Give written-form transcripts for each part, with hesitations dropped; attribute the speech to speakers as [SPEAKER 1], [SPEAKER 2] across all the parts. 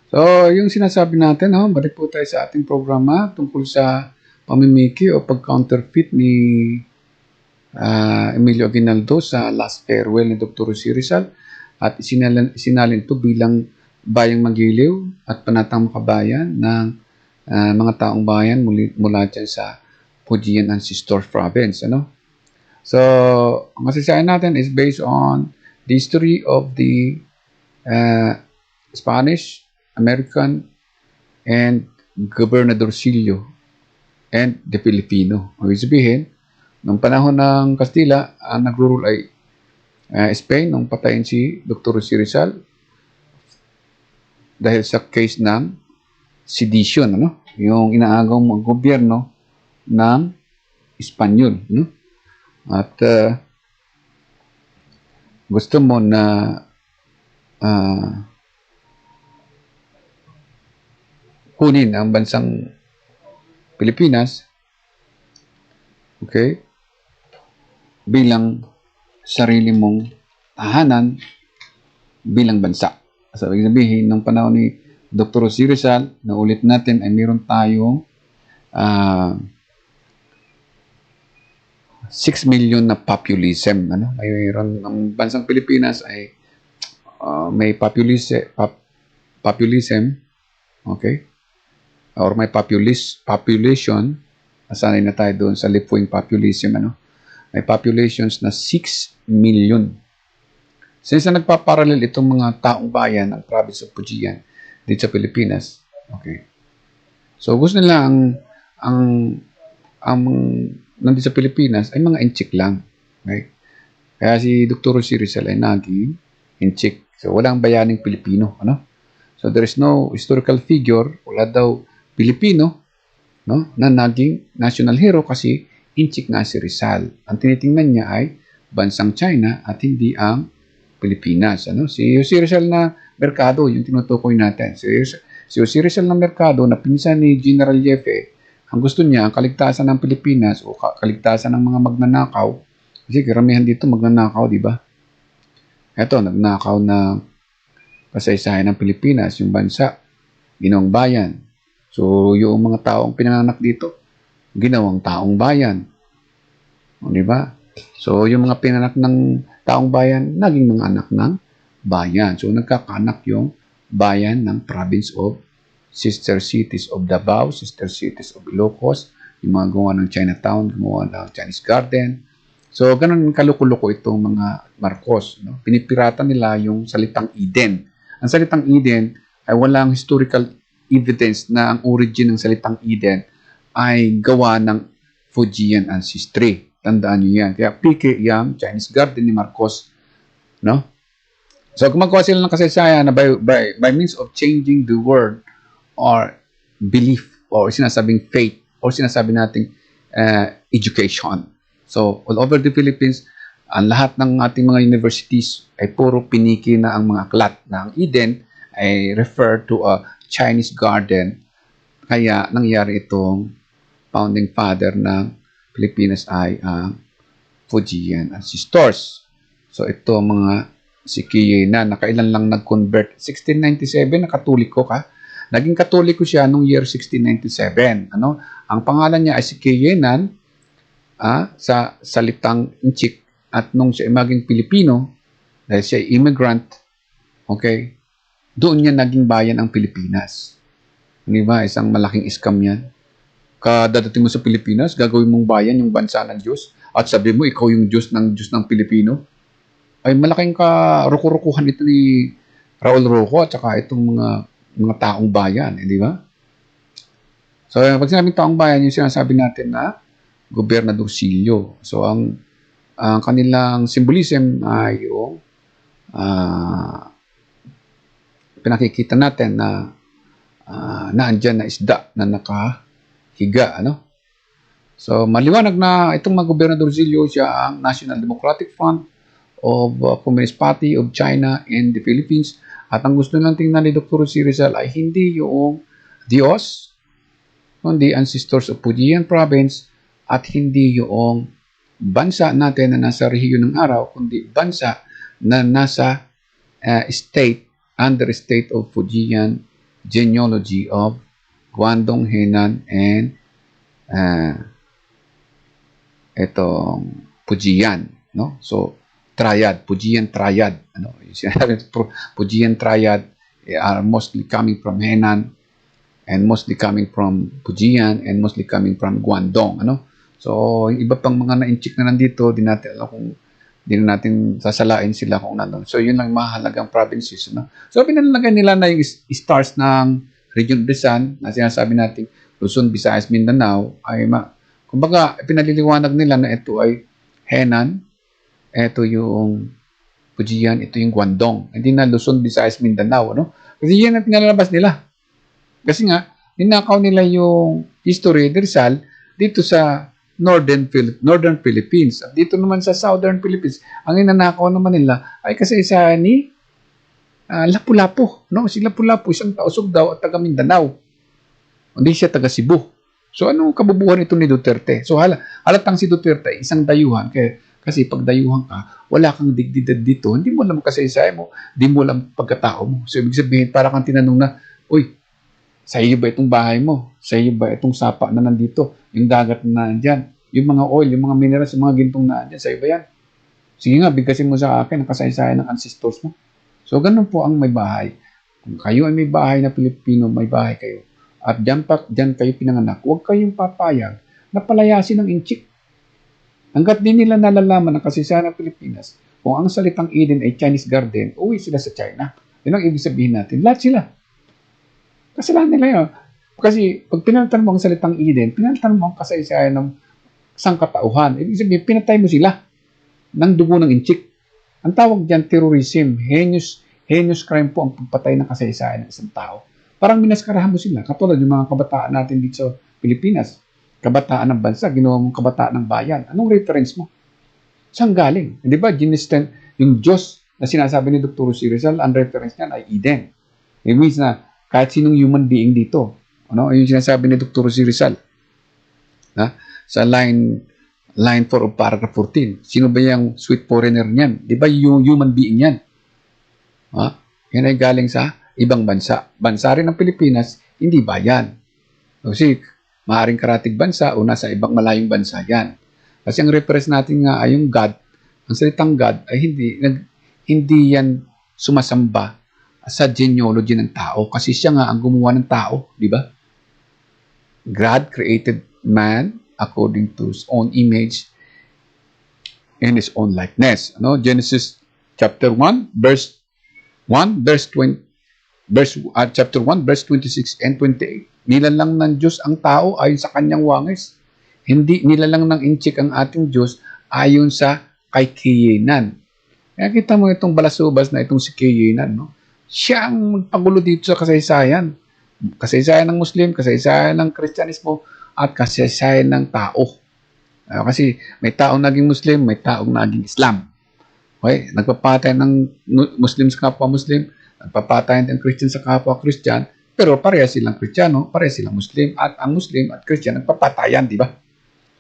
[SPEAKER 1] So, yung sinasabi natin, balik po tayo sa ating programa tungkol sa pamimiki o pag-counterfeit ni Emilio Aguinaldo sa last farewell ni Dr. Jose Rizal at isinalin ito bilang bayang magiliw at panatang makabayan ng mga taong bayan mula dyan sa Fujian Ancestors Province. So, ang kasaysayan natin is based on the history of the Spanish, American, and Gobernadorcillo and the Filipino. Ibig sabihin, nung panahon ng Kastila, ang nagro-rule ay Spain nung patayin si Dr. Jose Rizal dahil sa case ng sedition, yung inaagaw ng gobyerno ng Espanyol. At gusto mo na kunin ang bansang Pilipinas, okay, bilang sarili mong tahanan bilang bansa. So, ibig sabihin, nung panahon ni Dr. Jose Rizal, na ulit natin ay meron tayong 6 million na populism. Mayroon ang bansang Pilipinas ay may populism, okay? Or may population, nasanay na tayo doon sa left-wing populism, may populations na 6 million. Since na nagpaparallel itong mga taong bayan ng province of Fujian dito sa Pilipinas, okay. So gusto nila ang nandito sa Pilipinas ay mga inchik lang, okay? Kaya si Dr. Jose Rizal ay naging inchik. So walang bayaning Pilipino, So there is no historical figure, wala daw Pilipino, na naging national hero kasi inchik nga si Rizal. Ang tinitingnan niya ay bansang China at hindi ang Pilipinas. Si Jose Rizal na Mercado, yung tinutukoy natin. Si Jose Rizal na Mercado, na pinsan ni General Jefe, ang gusto niya, ang kaligtasan ng Pilipinas o kaligtasan ng mga magnanakaw. Kasi karamihan dito magnanakaw, di ba? Ito, nagnakaw na kasaysayan ng Pilipinas, yung bansa, ginawang bayan. So, yung mga taong pinanganak dito, ginawang taong bayan. O, di ba? So, yung mga pinanganak ng taong bayan, naging mga anak ng bayan. So, nagkakanak yung bayan ng province of sister cities of Davao, sister cities of Ilocos, yung mga gumawa ng Chinatown, gumawa ng Chinese Garden. So, ganun kaluko-luko itong mga Marcos. Pinipirata nila yung salitang Eden. Ang salitang Eden ay walang historical evidence na ang origin ng salitang Eden ay gawa ng Fujian ancestry. Tandaan nyo yan. Kaya piki yung Chinese Garden ni Marcos. So, gumagawa sila ng kasaysayan na by means of changing the word or belief or sinasabing faith or sinasabi nating education. So, all over the Philippines, ang lahat ng ating mga universities ay puro piniki na ang mga aklat na ang Eden ay refer to a Chinese garden. Kaya nangyari itong founding father ng Pilipinas ay ang Fujian ancestors. So, ito mga si Kiyenan, nakailan lang nag-convert. 1697, nakatoliko ka. Naging katoliko siya noong year 1697. Ang pangalan niya ay si Kiyenan, sa salitang inchik. At nung siya maging Pilipino, dahil siya immigrant, okay, doon niya naging bayan ang Pilipinas. Di ba? Isang malaking scam yan. Kadadating mo sa Pilipinas, gagawin mong bayan yung bansa ng Diyos, at sabi mo, ikaw yung Diyos ng Pilipino. Ay malaking ruko-rukuhan ito ni Raul Roco at saka itong mga taong bayan, di ba? So, pag sinabing taong bayan, yung sinasabi natin na Gobernadorcillo. So, ang kanilang symbolism ay yung pinakikita natin na naandyan na isda na nakahiga. So, maliwanag na itong mga Gobernadorcillo siya ang National Democratic Front of Communist Party of China and the Philippines. At ang gusto lang tingnan ni Dr. Jose Rizal ay hindi yung Diyos, kundi ancestors of Fujian Province, at hindi yung bansa natin na nasa rehiyon ng araw, kundi bansa na nasa state, under state of Fujian genealogy of Guangdong, Henan, and itong Fujian, no? So, triad, Fujian triad, ano? Yung sinabi, Fujian triad are mostly coming from Henan, and mostly coming from Fujian, and mostly coming from Guangdong, ano? So, yung iba pang mga na-inchik na nandito, di natin alam kung di na natin sasalain sila kung nandun. So, yun lang mahalagang provinces, no? So, pinalagay nila na yung stars ng Region Rizal, na sinasabi natin, Luzon, Visayas, Mindanao, ay kumbaga, pinaliliwanag nila na ito ay Henan, ito yung Fujian, ito yung Guangdong. Hindi na Luzon, Visayas, Mindanao, no? Kasi yan ang pinalabas nila. Kasi nga, ninakaw nila yung history ni Rizal dito sa Northern Philippines. At dito naman sa Southern Philippines, ang inanakaw naman nila ay kasaysayan ni Lapu-Lapu. No? Si Lapu-Lapu, isang tausog daw at taga Mindanao. Hindi siya taga Cebu. So, anong kabubuhan ito ni Duterte? So, halatang si Duterte, isang dayuhan. Kasi pag dayuhan ka, wala kang digdidad dito. Hindi mo alam kasaysayan mo. Hindi mo alam pagkatao mo. So, ibig sabihin, para kang tinanong na, uy, sa iyo ba itong bahay mo? Sa iyo ba itong sapa na nandito? Yung dagat na nandyan? Yung mga oil, yung mga minerals, yung mga gintong na nandyan? Sa iyo ba yan? Sige nga, bigkasin mo sa akin ang kasaysayan ng ancestors mo. So, ganun po ang may bahay. Kung kayo ay may bahay na Pilipino, may bahay kayo. At dyan kayo pinanganak, huwag kayong papayag na palayasin ng inchik. Hanggat din nila nalalaman ng kasaysayan ng Pilipinas, kung ang salitang Eden ay Chinese garden, uwi sila sa China. Yun ang ibig sabihin natin. Lahat sila. Kasalanan nila yun. Kasi pag pinalitan mo ang salitang Eden, pinalitan mo ang kasaysayan ng sangkatauhan. Ibig sabihin, pinatay mo sila ng dugo ng inchik. Ang tawag dyan, terrorism, heinous crime po ang pagpatay ng kasaysayan ng isang tao. Parang minaskarahan mo sila. Katulad yung mga kabataan natin dito sa Pilipinas. Kabataan ng bansa, ginawa mong kabataan ng bayan. Anong reference mo? Saan galing? Di ba, yung Diyos na sinasabi ni Dr. Jose Rizal, ang reference niyan ay Eden. It means na kahit sinong human being dito, ano, yung sinasabi ni Dr. Jose Rizal, sa line 4 of paragraph 14, sino ba yung sweet foreigner niyan? Di ba yung human being yan? Yan ay galing sa ibang bansa. Bansa rin ng Pilipinas, hindi bayan. Kasi maaaring karatig bansa o nasa ibang malayong bansa yan. Kasi ang reference natin nga ay yung God. Ang salitang God ay hindi yan sumasamba sa genealogy ng tao. Kasi siya nga ang gumawa ng tao. Di ba? God created man according to his own image and his own likeness. Ano? Genesis chapter 1, verse 1, chapter 1, verse 26 and 28. Nilalang ng Diyos ang tao ayon sa kanyang wangis. Hindi nilalang ng inchik ang ating Diyos ayon sa kay Kiyenan. Kaya kita mo itong balasubas na itong si Kiyenan, no? Siya ang magpagulo dito sa kasaysayan. Kasaysayan ng Muslim, kasaysayan ng Kristyanismo, at kasaysayan ng tao. Kasi may taong naging Muslim, may taong naging Islam. Okay? Nagpapatay ng Muslim sa kapwa Muslim, nagpapatay ng Christian sa kapwa Christian, pero pareha silang Kristiyano, pareha silang Muslim, at ang Muslim at Christian nagpapatayan, di ba?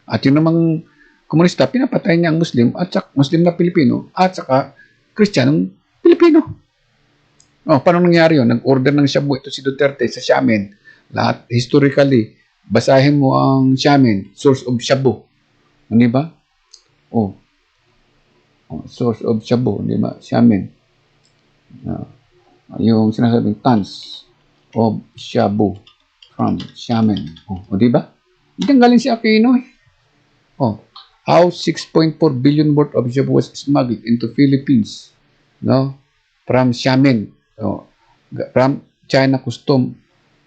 [SPEAKER 1] At yung namang komunista, pinapatay niya ang Muslim at saka Muslim na Pilipino at saka Kristiyanong Pilipino. Paano nangyari yun? Nag-order ng shabu ito si Duterte sa Xiamen. Lahat, historically, basahin mo ang Xiamen, source of shabu. Di ba? Source of shabu, di ba? Xiamen. Yung sinasabing tons of shabu from Xiamen. Di ba? Diyan galing si Aquino. How 6.4 billion worth of shabu was smuggled into Philippines, no? From Xiamen, from China Custom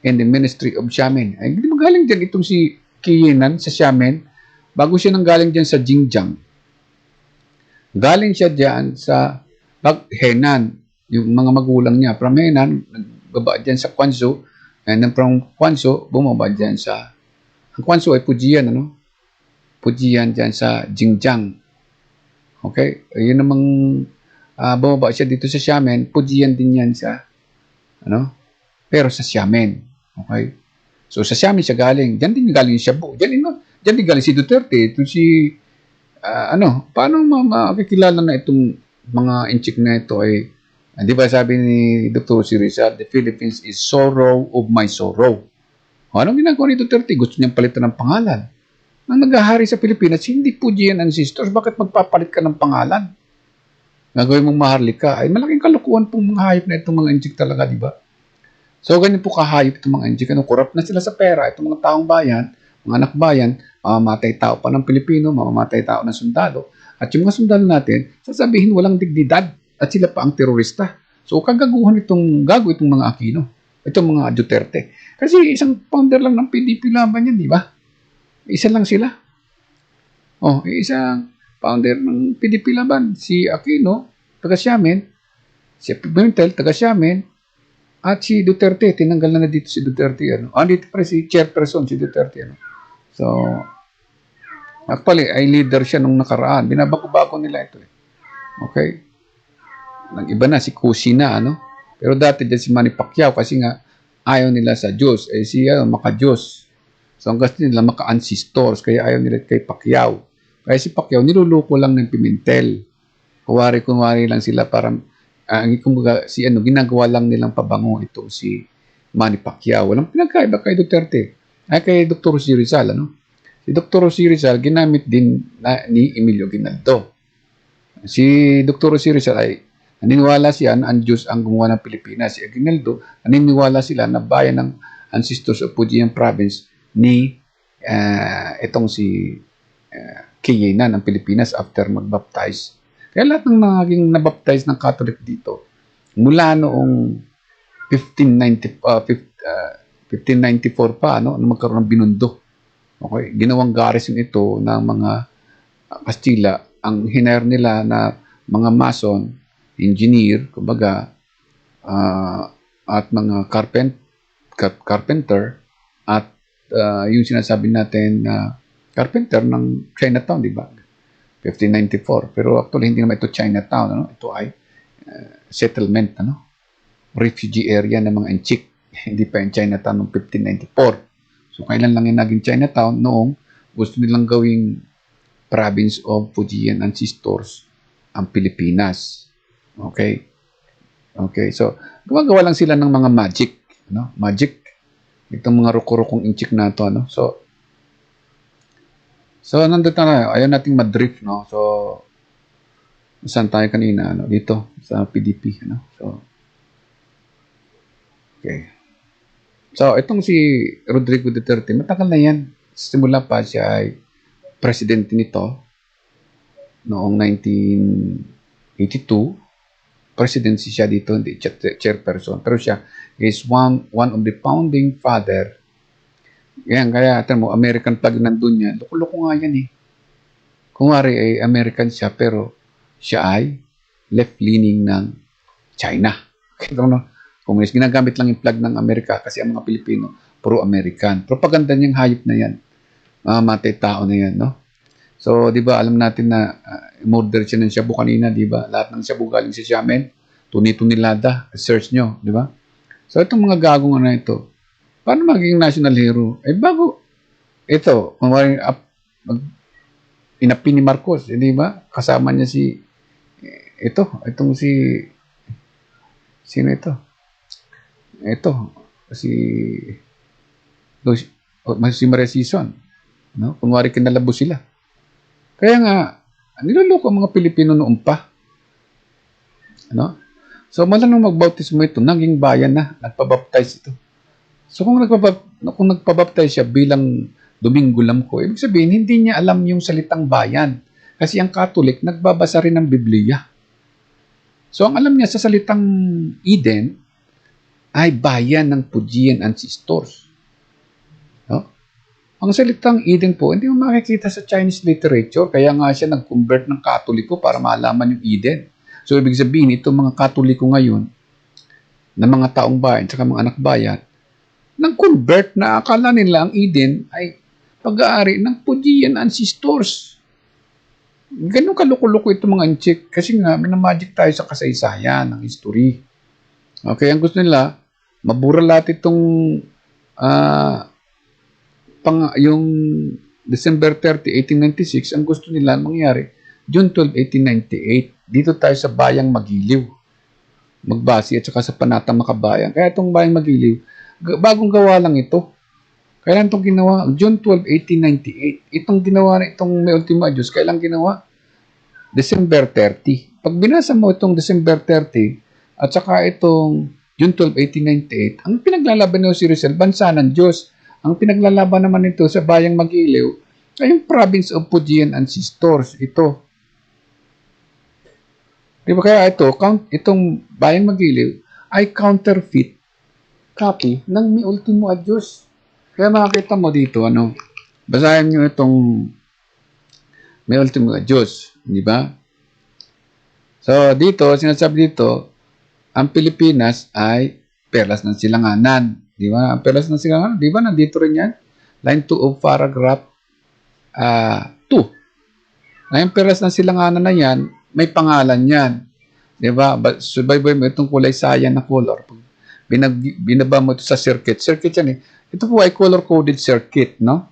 [SPEAKER 1] and the Ministry of Xiamen. Ay, hindi magaling dyan itong si Kiyenan sa Xiamen. Bago siya nang galing dyan sa Xinjiang. Galing siya dyan sa Henan, yung mga magulang niya. From Henan, nagbaba dyan sa Quanzhou, and then from Quanzhou, bumaba dyan sa, ang Quanzhou ay Fujian, ano? Fujian dyan sa Xinjiang. Okay? Yun namang bumaba siya dito sa Xiamen, Fujian din yan sa, pero sa Xiamen. Okay? So, sa Xiamen siya galing. Diyan din galing siya po. Diyan din galing si Duterte. Ito si, paano makikilala na itong mga inchik na ito ay Di ba sabi ni Dr. Si Rizal, the Philippines is sorrow of my sorrow. Anong ginagawa ni Duterte? Gusto niyang palitan ng pangalan. Ang naghahari sa Pilipinas, hindi Fujian ancestors. Bakit magpapalit ka ng pangalan? Gagawin mong maharlika. Ay, malaking kalukuhan pong mga hayop na itong mga injik talaga, di ba? So, ganyan po kahayop itong mga injik. Corrupt na sila sa pera. Itong mga taong bayan, mga anak bayan, mamamatay tao pa ng Pilipino, mamamatay tao ng sundalo. At yung mga sundalo natin, sasabihin walang dignidad. At sila pa ang terorista. So, kagaguhan itong mga Aquino. Itong mga Duterte. Kasi isang founder lang ng PDP laban yan, di ba? Isa lang sila. Isang founder ng PDP laban. Si Aquino, taga Xiamen. Si Pimentel, taga Xiamen. At si Duterte, tinanggal na dito si Duterte. Dito pa si chairperson, si Duterte. So, actually, ay leader siya nung nakaraan. Binabago-bago nila ito. Okay? Nag-iba na si Kusina, Pero dati dyan si Manny Pacquiao kasi nga ayaw nila sa Diyos. Siya maka-Diyos. So ang gusto nila maka-ancestors. Kaya ayaw nila kay Pacquiao. Kaya si Pacquiao niluluko lang ng Pimentel. Kuwari lang sila para ginagawa lang nilang pabango ito si Manny Pacquiao. Walang pinagkaiba kay Duterte. Ay kay Dr. Si Rizal, Si Dr. Si Rizal ginamit din ni Emilio Aguinaldo. Si Dr. Si Rizal ay naniniwala siya na ang Diyos ang gumawa ng Pilipinas. Si Aguinaldo, naniniwala sila na bayan ng ancestors of Fujian province ni itong si Kiyena ng Pilipinas after mag-baptize. Kaya lahat ng naging nabaptize ng Catholic dito, mula noong 1594 pa, nung magkaroon ng binundo. Okay? Ginawang garrison ito ng mga Kastila. Ang hiner nila na mga mason, engineer, kumbaga, at mga carpenter, at yung sinasabi natin na carpenter ng Chinatown, di ba? 1594. Pero actually, hindi naman ito Chinatown. Ito ay settlement, refugee area ng mga Inchik. Hindi pa yung Chinatown noong 1594. So, kailan lang yung naging Chinatown noong gusto nilang gawing province of Fujian ancestors ang Pilipinas. Okay? So, gumagawa lang sila ng mga magic. Magic. Itong mga ruko-rukong inchik na ito. So, nandito na. Ayaw nating madrift. So, saan tayo kanina? Dito, sa PDP. So, okay. So, itong si Rodrigo Duterte, matagal na yan. Simula pa siya ay presidente nito noong 1982. Presidency siya dito, hindi chairperson. Pero siya is one of the founding father. Yan, kaya mo, American flag nandun yan. Loko-loko nga yan Kung wari ay American siya, pero siya ay left-leaning ng China. Kung ginagamit lang yung flag ng Amerika kasi ang mga Pilipino, pro-American. Propaganda niyang hayop na yan. Matay tao na yan, So, di ba, alam natin na murder siya ng Shabu kanina, di ba? Lahat ng Shabu galing sa Xiamen, tunilada, search nyo, di ba? So, itong mga gagong ito, paano maging national hero? Bago, ito, inapi ni Marcos, di ba? Kasama niya itong sino ito? Si Maria Sison, Kunwari kinalabo sila. Kaya nga, niloloko ang mga Pilipino noon pa. So, mala nung magbautismo ito, naging bayan na, nagpabaptize ito. So, kung nagpabaptize siya bilang Domingo Lamco, ibig sabihin, hindi niya alam yung salitang bayan. Kasi ang Catholic, nagbabasa rin ng Biblia. So, ang alam niya sa salitang Eden, ay bayan ng Fujian ancestors. Ang salitang Eden po, hindi mo makikita sa Chinese literature, kaya nga siya nag-convert ng Katoliko para malaman yung Eden. So, ibig sabihin, itong mga Katoliko ngayon, na mga taong bayan, saka mga anak bayan, nag-convert na akala nila ang Eden ay pag-aari ng Fujian ancestors. Ganun kaluko-luko itong mga inchik. Kasi nga, minamagic tayo sa kasaysayan, ng history. Okay, ang gusto nila, mabura lahat itong yung December 30, 1896, ang gusto nila mangyari, June 12, 1898, dito tayo sa Bayang Magiliw. Magbasi at saka sa Panatang Makabayan. Kaya itong Bayang Magiliw, bagong gawa lang ito. Kailan itong ginawa? June 12, 1898. Itong ginawa na itong May Ultimo Adios, kailan ginawa? December 30. Pag binasa mo itong December 30 at saka itong June 12, 1898, ang pinaglalaban nito si Rizal, bansa ng Diyos. Ang pinaglalaban naman ito sa Bayang Magiliw ay yung province of Fujian Ancestors. Ito. Di ba kaya itong Bayang Magiliw ay counterfeit copy ng Mi Ultimo Adios. Kaya makikita mo dito, basahin nyo itong Mi Ultimo Adios. Di ba? So, dito, sinasabi dito, ang Pilipinas ay perlas ng silanganan. Di ba? Ang perlas ng silanganan, di ba? Nandito rin yan. Line 2 of paragraph 2. Ngayon, perlas ng silanganan na yan, may pangalan yan. Di ba? Subaybay mo itong kulay sayan na color. Binaba mo ito sa circuit. Circuit yan eh. Ito po ay color-coded circuit, no?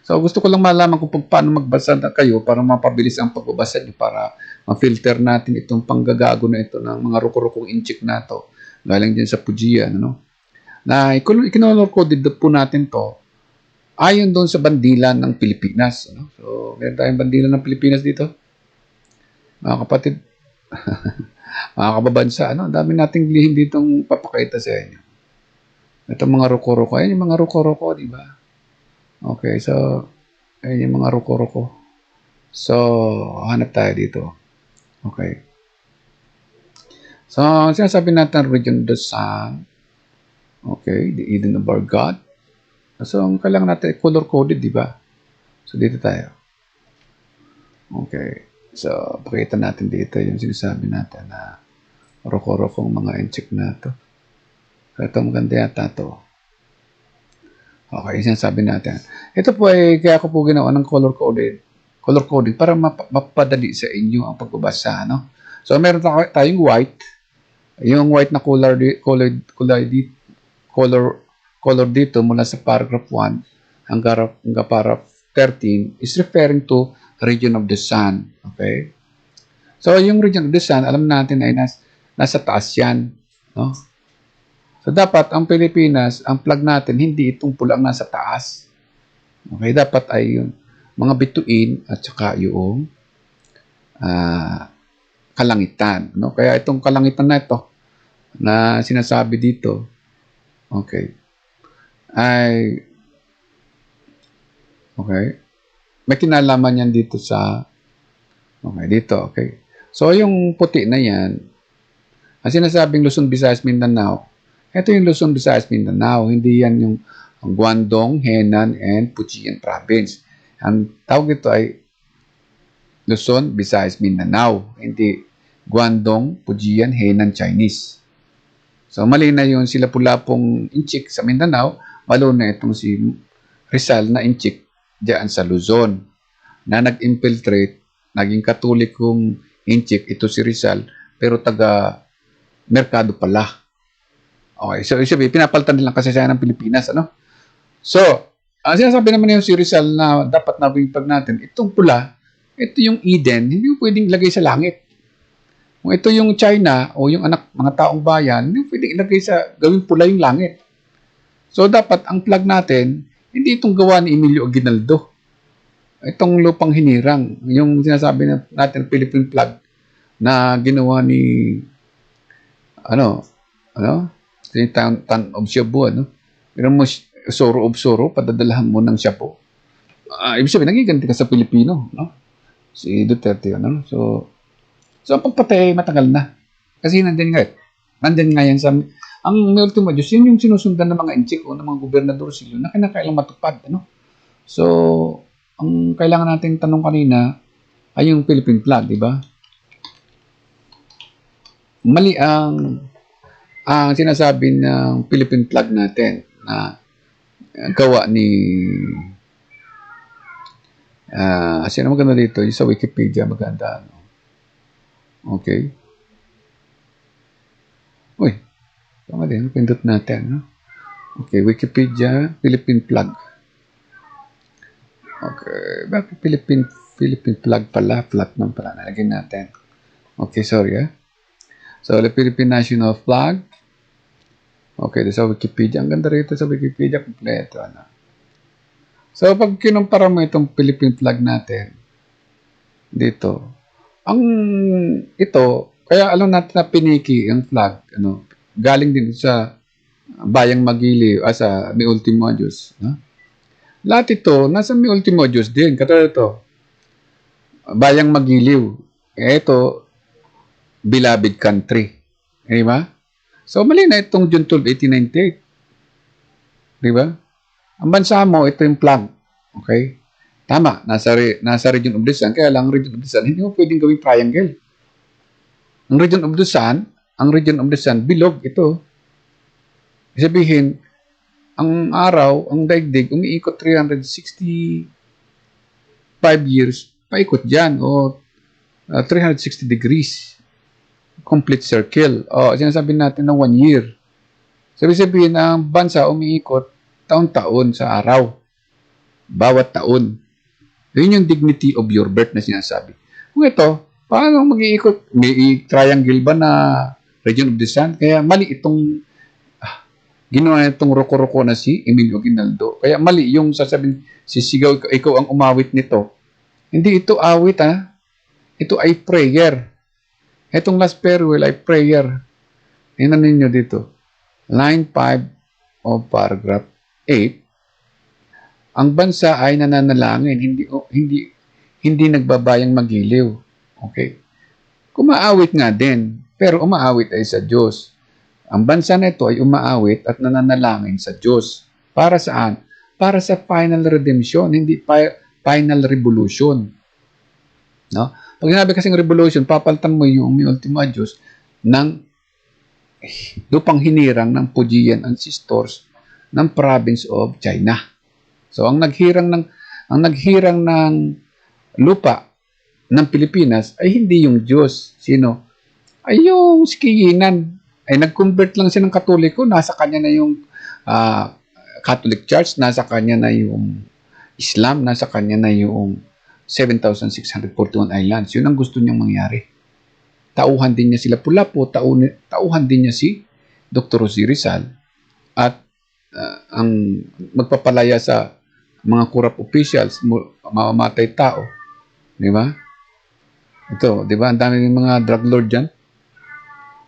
[SPEAKER 1] So, gusto ko lang malaman kung paano magbasa na kayo para mapabilis ang pagbabasa nyo para ma-filter natin itong panggagago na ito ng mga ruko-rukong inchik na ito. Galing din sa Fujian, no? Na ikinolor-coded po natin to ayon doon sa bandilan ng Pilipinas. No? So, meron tayong bandilan ng Pilipinas dito. Mga kapatid, mga kababansa, ang dami nating lihim ditong papakita sa inyo. Ito mga ruko-ruko. Ayan yung mga ruko-ruko, di ba? Okay, so, ayan yung mga ruko-ruko. So, hanap tayo dito. Okay. So, sinasabi natin region of the sun. Okay, the Eden of our God. So, ang kailangan natin color-coded, di ba? So, dito tayo. Okay. So, pakita natin dito yung sinasabi natin na ruko-rukong mga inchik na ito. Ito, maganda yata ito. Okay, sinasabi natin. Ito po ay kaya ko po ginawa ng color coding para mapadali sa inyo ang pagbabasa, no? So, meron tayong white. Yung white na color dito mula sa paragraph 1 hanggang paragraph 13 is referring to region of the sun. Okay? So, yung region of the sun, alam natin ay nasa taas yan, no? So, dapat ang Pilipinas, ang flag natin, hindi itong pulang nasa taas. Okay, dapat ay yung mga bituin at saka yung kalangitan. No? Kaya itong kalangitan na ito, na sinasabi dito, okay, may kinalaman yan dito sa, okay. So, yung puti na yan, ang sinasabing Luzon, Visayas, Mindanao, ito yung Luzon, Visayas, Mindanao. Hindi yan yung Guangdong, Henan, and Fujian province. Ang tawag ito ay Luzon, Visayas, Mindanao. Hindi Guangdong, Fujian, Henan, Chinese. So, mali na yung sila pulapong inchik sa Mindanao. Malo na itong si Rizal na inchik diyan sa Luzon. Na nag-infiltrate, naging katolikong inchik, ito si Rizal, pero taga Merkado pala. Okay, so sabi, pinapalitan nilang kasaysayan ng Pilipinas, ano? So, ang sinasabi naman yung si Rizal na dapat nabingpag natin, itong pula, ito yung Eden, hindi mo pwedeng ilagay sa langit. Kung ito yung China o yung mga taong bayan, hindi mo pwedeng ilagay gawing pula yung langit. So, dapat ang flag natin, hindi itong gawa ni Emilio Aguinaldo. Itong lupang hinirang, yung sinasabi natin Philippine flag na ginawa ni Tan of Cebu, Pero mo Soro of Soro, padadalahan mo ng Siapo. Ibig sabihin, nagiganti ka sa Pilipino, no? Si Duterte, So, ang pagpatay matagal na. Kasi nandyan nga yan sa, ang May Ultimo Adios, yun yung sinusundan ng mga inchik o ng mga gobernador sila na kinakailang matupad, So, ang kailangan nating tanong kanina ay yung Philippine flag, di ba? Mali ang sinasabi ng Philippine flag natin na gawa ni sino maganda dito? Yung sa Wikipedia maganda. Okay. Uy, tama din. Pindot natin. Okay, Wikipedia, Philippine flag. Okay, bakit Philippine flag pala? Flag man pala. Nalagyan natin. Okay, sorry So, the Philippine national flag. Okay, sa Wikipedia. Ang ganda rito sa Wikipedia. Kompleto. Ano? So, pag kinumpara mo itong Philippine flag natin, dito, ang ito, kaya alam natin na piniki yung flag, ano, galing din sa Bayang Magiliw, sa May Ultimo Diyos. No? Lahat ito, nasa May Ultimo Diyos din. Katulad ito, Bayang Magiliw. Ito, beloved country. Di ba? So, mali na itong June 12, 1898. Di ba? Ang bansa mo, ito yung flag. Okay? Tama, nasa region of the sun, kaya lang region of the sun, hindi mo pwedeng gawing triangle. Ang region of the sun, bilog ito. Sabihin, ang araw, ang daigdig, umiikot 365 years, paikot dyan, o 360 degrees. Complete circle. O, sinasabi natin na 1 year. Sabihin, ang bansa umiikot taon-taon sa araw. Bawat taon. Yun yung dignity of your birth na sinasabi. Kung ito, paano mag-iikot? May triangle ba na region of the sun? Kaya mali itong ginawa itong roko-roko na si Emilio Aguinaldo. Kaya mali yung sasabihin, sisigaw, ikaw ang umawit nito. Hindi ito awit, ha? Ito ay prayer. Itong last farewell ay prayer. Tingnan ninyo dito. Line 5 of paragraph 8. Ang bansa ay nananalangin, hindi nagbabayang magiliw. Okay? Kumaawit nga din, pero umaawit ay sa Diyos. Ang bansa na ito ay umaawit at nananalangin sa Diyos. Para saan? Para sa final redemption, hindi final revolution. No? Pag sinabi kasing revolution, papalitan mo yung may ultimo Diyos ng lupang hinirang ng Fujian ancestors ng province of China. So ang naghirang ng lupa ng Pilipinas ay hindi yung Diyos. Sino? Ay yung Skiyinan. Ay nag-convert lang siya ng Katoliko, nasa kanya na yung Catholic Church, nasa kanya na yung Islam, nasa kanya na yung 7,641 islands. Yun ang gusto niyang mangyari. Tauhan din niya sila Pulapo, tauhan din niya si Dr. Jose Rizal at ang magpapalaya sa mga corrupt officials, mamamatay tao. Di ba? Ito, di ba? Ang dami ng mga drug lord dyan.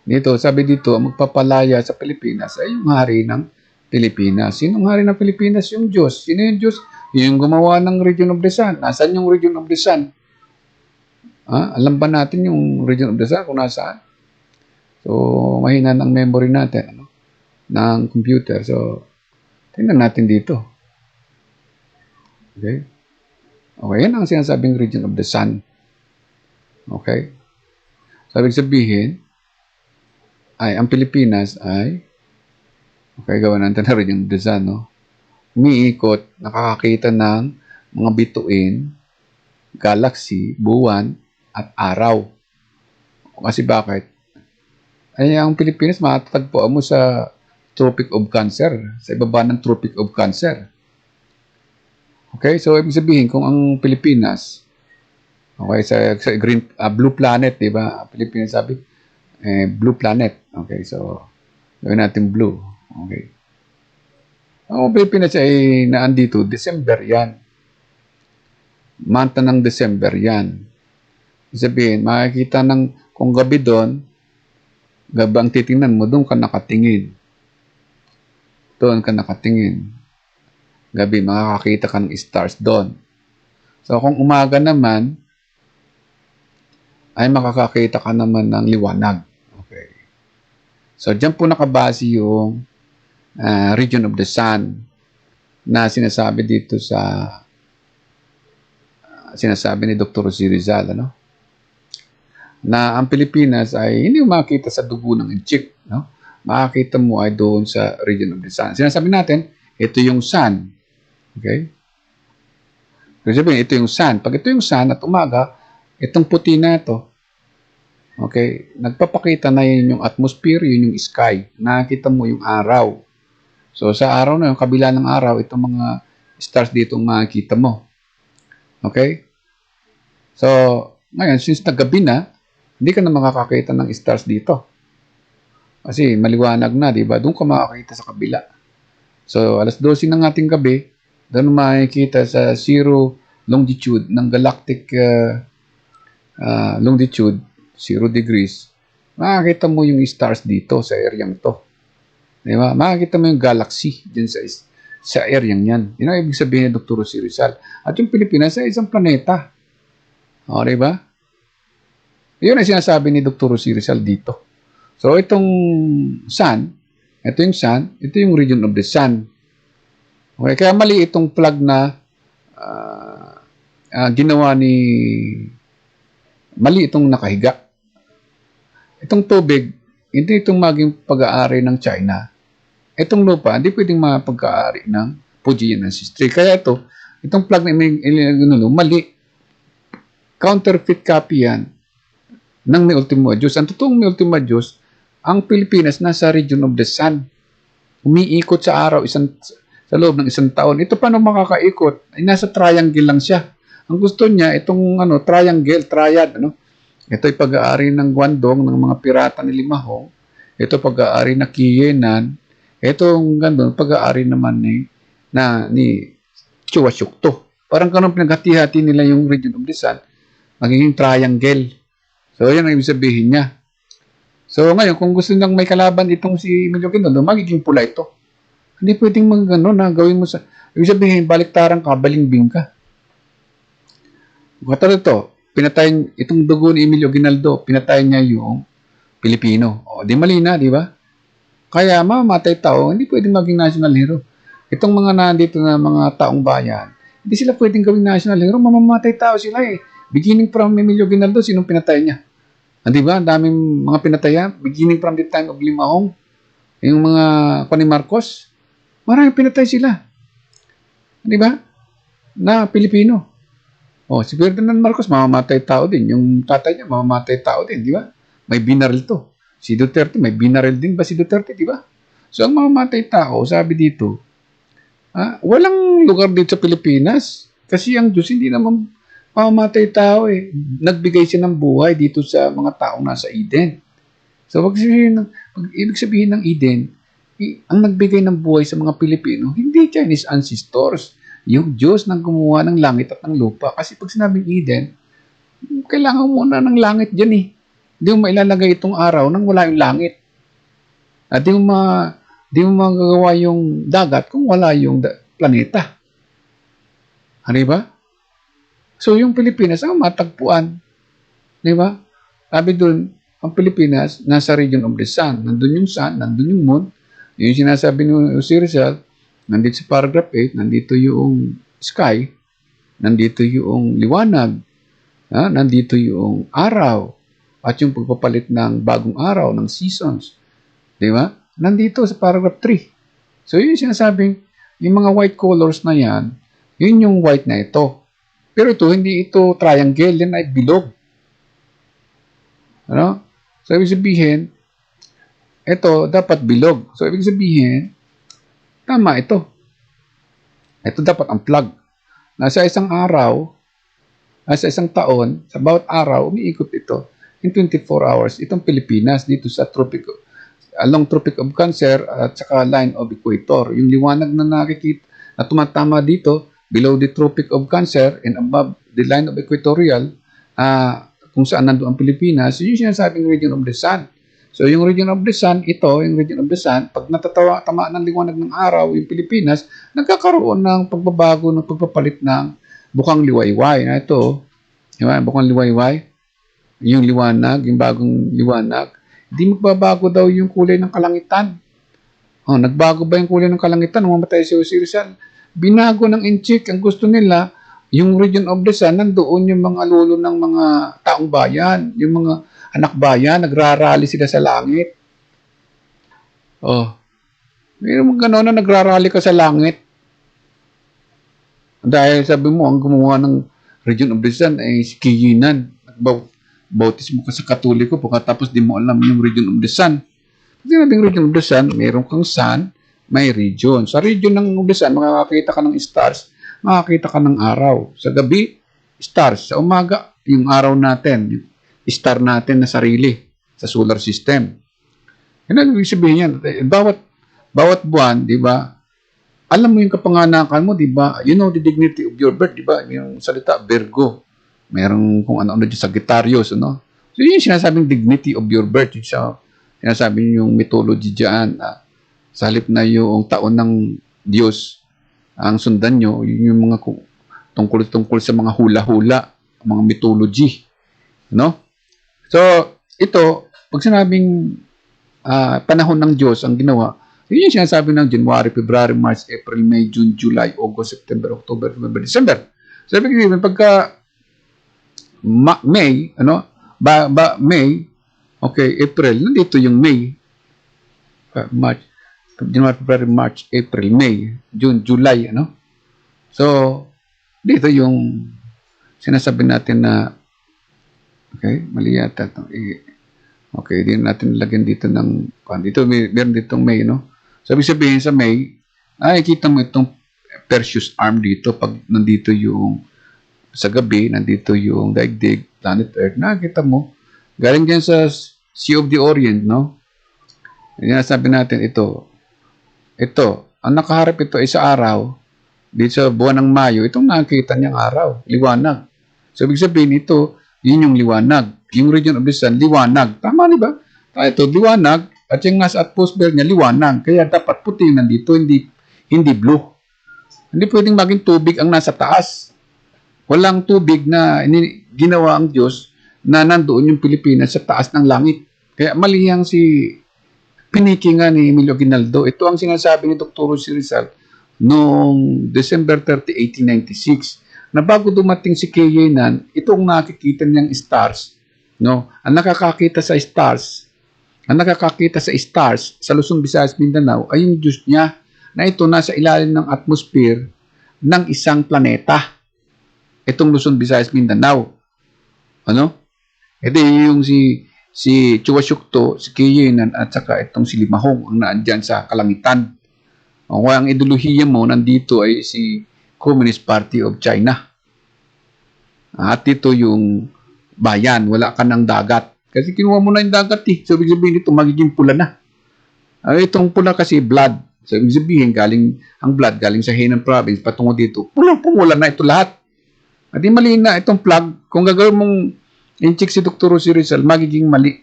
[SPEAKER 1] Dito, sabi dito, ang magpapalaya sa Pilipinas ay yung hari ng Pilipinas. Sinong hari ng Pilipinas? Yung Diyos. Sino yung Diyos? Yung gumawa ng region of the sun. Nasaan yung region of the sun? Alam ba natin yung region of the sun kung nasaan? So, mahina ng memory natin, ano? Ng computer. So, tingnan natin dito. Okay? Okay, yan ang sinasabing region of the sun. Okay? So, ibig sabihin, ay, ang Pilipinas ay, okay, gawa natin na region of the sun, no? Umiikot, nakakakita ng mga bituin, galaxy, buwan, at araw. Kasi bakit? Ay, ang Pilipinas, matatagpuan mo sa Tropic of Cancer, sa ibaba ng Tropic of Cancer. Okay, so ibig sabihin kung ang Pilipinas, okay, sa green blue planet, 'di ba? Pilipinas sabi blue planet. Okay, so gawin natin blue. Okay. Ang Pilipinas ay naandito December 'yan. Month ng December 'yan. Ibig sabihin, makikita ng kung gabi doon, gabang titingnan mo, doon ka nakatingin. Doon ka nakatingin. Gabi, makakakita ka ng stars doon. So, kung umaga naman, ay makakakita ka naman ng liwanag. Okay. So, dyan po nakabase yung region of the sun na sinasabi dito sa sinasabi ni Dr. Jose Rizal, ano? Na ang Pilipinas ay hindi mo makikita sa dugo ng inchik, no? Makikita mo ay doon sa region of the sun. Sinasabi natin, ito yung sun. Okay? Kasi sabihin, ito yung sun. Pag ito yung sun at umaga, itong puti na ito, okay, nagpapakita na yun yung atmosphere, yun yung sky. Nakikita mo yung araw. So, sa araw na yung kabila ng araw, itong mga stars dito makikita mo. Okay? So, ngayon, since naggabi na, hindi ka na makakakita ng stars dito. Kasi maliwanag na, di ba? Doon ka makakita sa kabila. So, alas 12 ng ating gabi, doon makikita sa zero longitude ng galactic longitude, 0 degrees, makakita mo yung stars dito sa areang to. Di ba? Makakita mo yung galaxy din sa areang yan. Yun ang ibig sabihin ni Dr. Jose Rizal. At yung Pilipinas ay isang planeta. O, di ba? Yun ang sinasabi ni Dr. Jose Rizal dito. So, itong sun, ito yung sun, ito yung region of the sun. Okay, kaya mali itong plug na ginawa ni mali itong nakahiga. Itong tubig, hindi itong maging pag-aari ng China. Itong lupa, hindi pwedeng mapag-aari ng Fujian ancestry. Kaya itong plug na mali. Counterfeit copy yan ng may ultimo Diyos. Ang totoong may ultimo Diyos, ang Pilipinas nasa region of the sun. Umiikot sa araw sa loob ng isang taon. Ito paano makakaikot? Ay nasa triangle lang siya. Ang gusto niya, itong triangle, triad. Ito'y pag-aari ng Guangdong, ng mga pirata ni Limahong. Ito pag-aari na Kiyenan. Itong gandun, pag-aari naman ni Chua Shukto. Parang ganun pinaghati-hati nila yung region of the sun. Magiging triangle. So, yan ang ibig sabihin niya. So, ngayon, kung gusto nilang may kalaban itong si Emilio Quindondo, magiging pula ito. Hindi pwedeng gawin mo sa... Ibig sabihin, baliktaran ka, balingbing ka. Katulad ito, pinatay itong dugo ni Emilio Aguinaldo, pinatay niya yung Pilipino. O, di mali na, di ba? Kaya, mamamatay tao, hindi pwedeng maging national hero. Itong mga nandito na mga taong bayan, hindi sila pwedeng gawing national hero, mamamatay tao sila eh. Beginning from Emilio Aguinaldo, sinong pinatay niya? Di ba? Ang daming mga pinatayan. Beginning from the time of Limahong. Yung mga ni Marcos, maraming pinatay sila. Di ba? Na Pilipino. O, si Ferdinand Marcos, mamamatay tao din. Yung tatay niya, mamamatay tao din. Di ba? May binaril to. Si Duterte, may binaril din ba si Duterte? Di ba? So, ang mamamatay tao, sabi dito, walang lugar dito sa Pilipinas. Kasi ang Diyos hindi naman mamamatay tao eh. Nagbigay siya ng buhay dito sa mga taong nasa Eden. So, ibig sabihin ng Eden, ang nagbigay ng buhay sa mga Pilipino, hindi Chinese ancestors. Yung Diyos nang gumawa ng langit at ng lupa. Kasi pag sinabing Eden, kailangan muna ng langit dyan eh. Hindi mo mailalagay itong araw nang wala yung langit. At di mo magagawa yung dagat kung wala yung planeta. Ano ba? So, yung Pilipinas ang matagpuan. Di ba? Sabi doon, ang Pilipinas, nasa region of the sun. Nandun yung sun, nandun yung moon. Yung sinasabi ni Jose Rizal, nandito sa paragraph 8, nandito yung sky, nandito yung liwanag, nandito yung araw, at yung pagpapalit ng bagong araw, ng seasons. Di ba? Nandito sa paragraph 3. So, yun yung sinasabing, yung mga white colors na yan, yun yung white na ito. Pero ito, hindi ito triangle, yan ay bilog. Ano? So, ibig sabihin, ito, dapat bilog. So, ibig sabihin, tama ito. Ito dapat ang plug. Nasa isang araw, nasa isang taon, sa bawat araw, umiikot ito in 24 hours. Itong Pilipinas, dito sa along Tropic of Cancer at saka line of equator. Yung liwanag na nakikita, na tumatama dito, below the Tropic of Cancer and above the line of equatorial, kung saan nandun ang Pilipinas, yun yung sinasabing region of the sun. So, yung region of the sun, yung region of the sun, pag natatamaan ng liwanag ng araw, yung Pilipinas, nagkakaroon ng pagbabago, ng pagpapalit ng bukang liwayway. Ito, bukang liwayway, yung liwanag, yung bagong liwanag, hindi magbabago daw yung kulay ng kalangitan. Nagbago ba yung kulay ng kalangitan? Mamatay si Jose Rizal. Binago ng inchik. Ang gusto nila, yung region of the sun, nandoon yung mga lulo ng mga taong bayan, yung mga anak bayan, nagrarally sila sa langit. Mayroon gano'n na nagrarally ka sa langit. Dahil sabi mo, ang gumawa ng region of the sun ay si Kiyinan. Bautismo ka sa Katoliko, pagkatapos di mo alam yung region of the sun. Pag sinabing region of the sun, mayroon kang sun, may region. Sa region ng the sun, makakakita ka ng stars, makakakita ka ng araw. Sa gabi, stars. Sa umaga, yung araw natin, yung star natin na sarili sa solar system. Yan ang ibig sabihin yan. Bawat buwan, di ba, alam mo yung kapanganakan mo, di ba? You know the dignity of your birth, di ba? Yung salita, Virgo. Merong kung ano-ano dyan, Sagittarius, ano? So, yun yung sinasabing dignity of your birth. Yung sinasabi yung mythology dyan. Sa halip na yung taon ng Diyos, ang sundan nyo, yun yung mga tungkol sa mga hula-hula, mga mythology. No? So, ito, pag sinabing panahon ng Diyos ang ginawa, yun yung sinasabi ng January, February, March, April, May, June, July, August, September, October, November, December. So, ibig sabihin, pagka May, ano, May, okay, April, nandito yung May, March, January, February, March, April, May, June, July, ano. So, dito yung sinasabi natin na, okay, mali yata ito. Okay, hindi natin lagyan dito ng, dito, meron ditong May, no. Sabi sabihin sa May, kita mo itong Perseus arm dito pag nandito yung sa gabi, nandito yung daigdig, planet Earth, nakita mo, galing dyan sa Sea of the Orient, no? Yan sabi natin, ito, ang nakaharap ito ay sa araw, dito sa buwan ng Mayo, itong nakikita niyang araw, liwanag. So, ibig sabihin ito, yun yung liwanag. Yung region of the sun, liwanag. Tama, di ba? Ito, liwanag, at yung nasa atmosphere niya, liwanag. Kaya dapat puti nandito, hindi blue. Hindi pwedeng maging tubig ang nasa taas. Walang tubig na ginawa ang Diyos na nandoon yung Pilipinas sa taas ng langit. Kaya mali yang piniki nga ni Emilio Aguinaldo. Ito ang sinasabi ni Dr. Jose Rizal noong December 30, 1896, na bago dumating si Kayenan, itong nakikita niyang stars, no? Ang nakakakita sa stars sa Luzon, Visayas, Mindanao ay yung Diyos niya na ito nasa ilalim ng atmosphere ng isang planeta. Itong Luzon, Visayas, Mindanao. Ano? Ito yung si Chuwasyukto, si Kayenan, at saka itong si Limahong ang naandyan sa kalangitan. Kung ang ideolohiya mo nandito ay si Communist Party of China. At ito yung bayan, wala ka ng dagat. Kasi kinuha mo na yung dagat eh. So, ibig sabihin ito, magiging pula na. Itong pula kasi blood. So, ibig sabihin, ang blood galing sa Henan province patungo dito. Pumula na ito lahat. At di mali na itong plug. Kung gagawin mong in-check si Dr. Jose Rizal, magiging mali.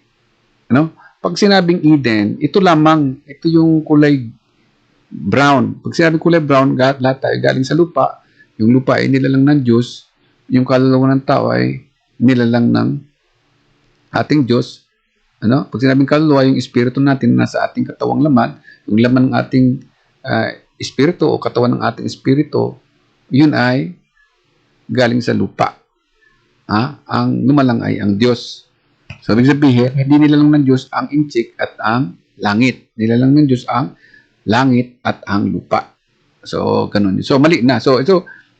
[SPEAKER 1] Ano? Pag sinabing Eden, ito lamang. Ito yung kulay brown. Pag sinabing kulay brown, lahat tayo galing sa lupa. Yung lupa ay nilalang ng Diyos. Yung kaluluwa ng tao ay nilalang ng ating Diyos. Ano? Pag sinabing kaluluwa, yung espiritu natin nasa ating katawang laman, yung laman ng ating espiritu o katawan ng ating espiritu, yun ay galing sa lupa. Ang lumalang ay ang Diyos. So, ibig sabihin, hindi nilalang ng Diyos ang inchik at ang langit. Nilalang ng Diyos ang langit at ang lupa. So, ganun. So, mali na. So,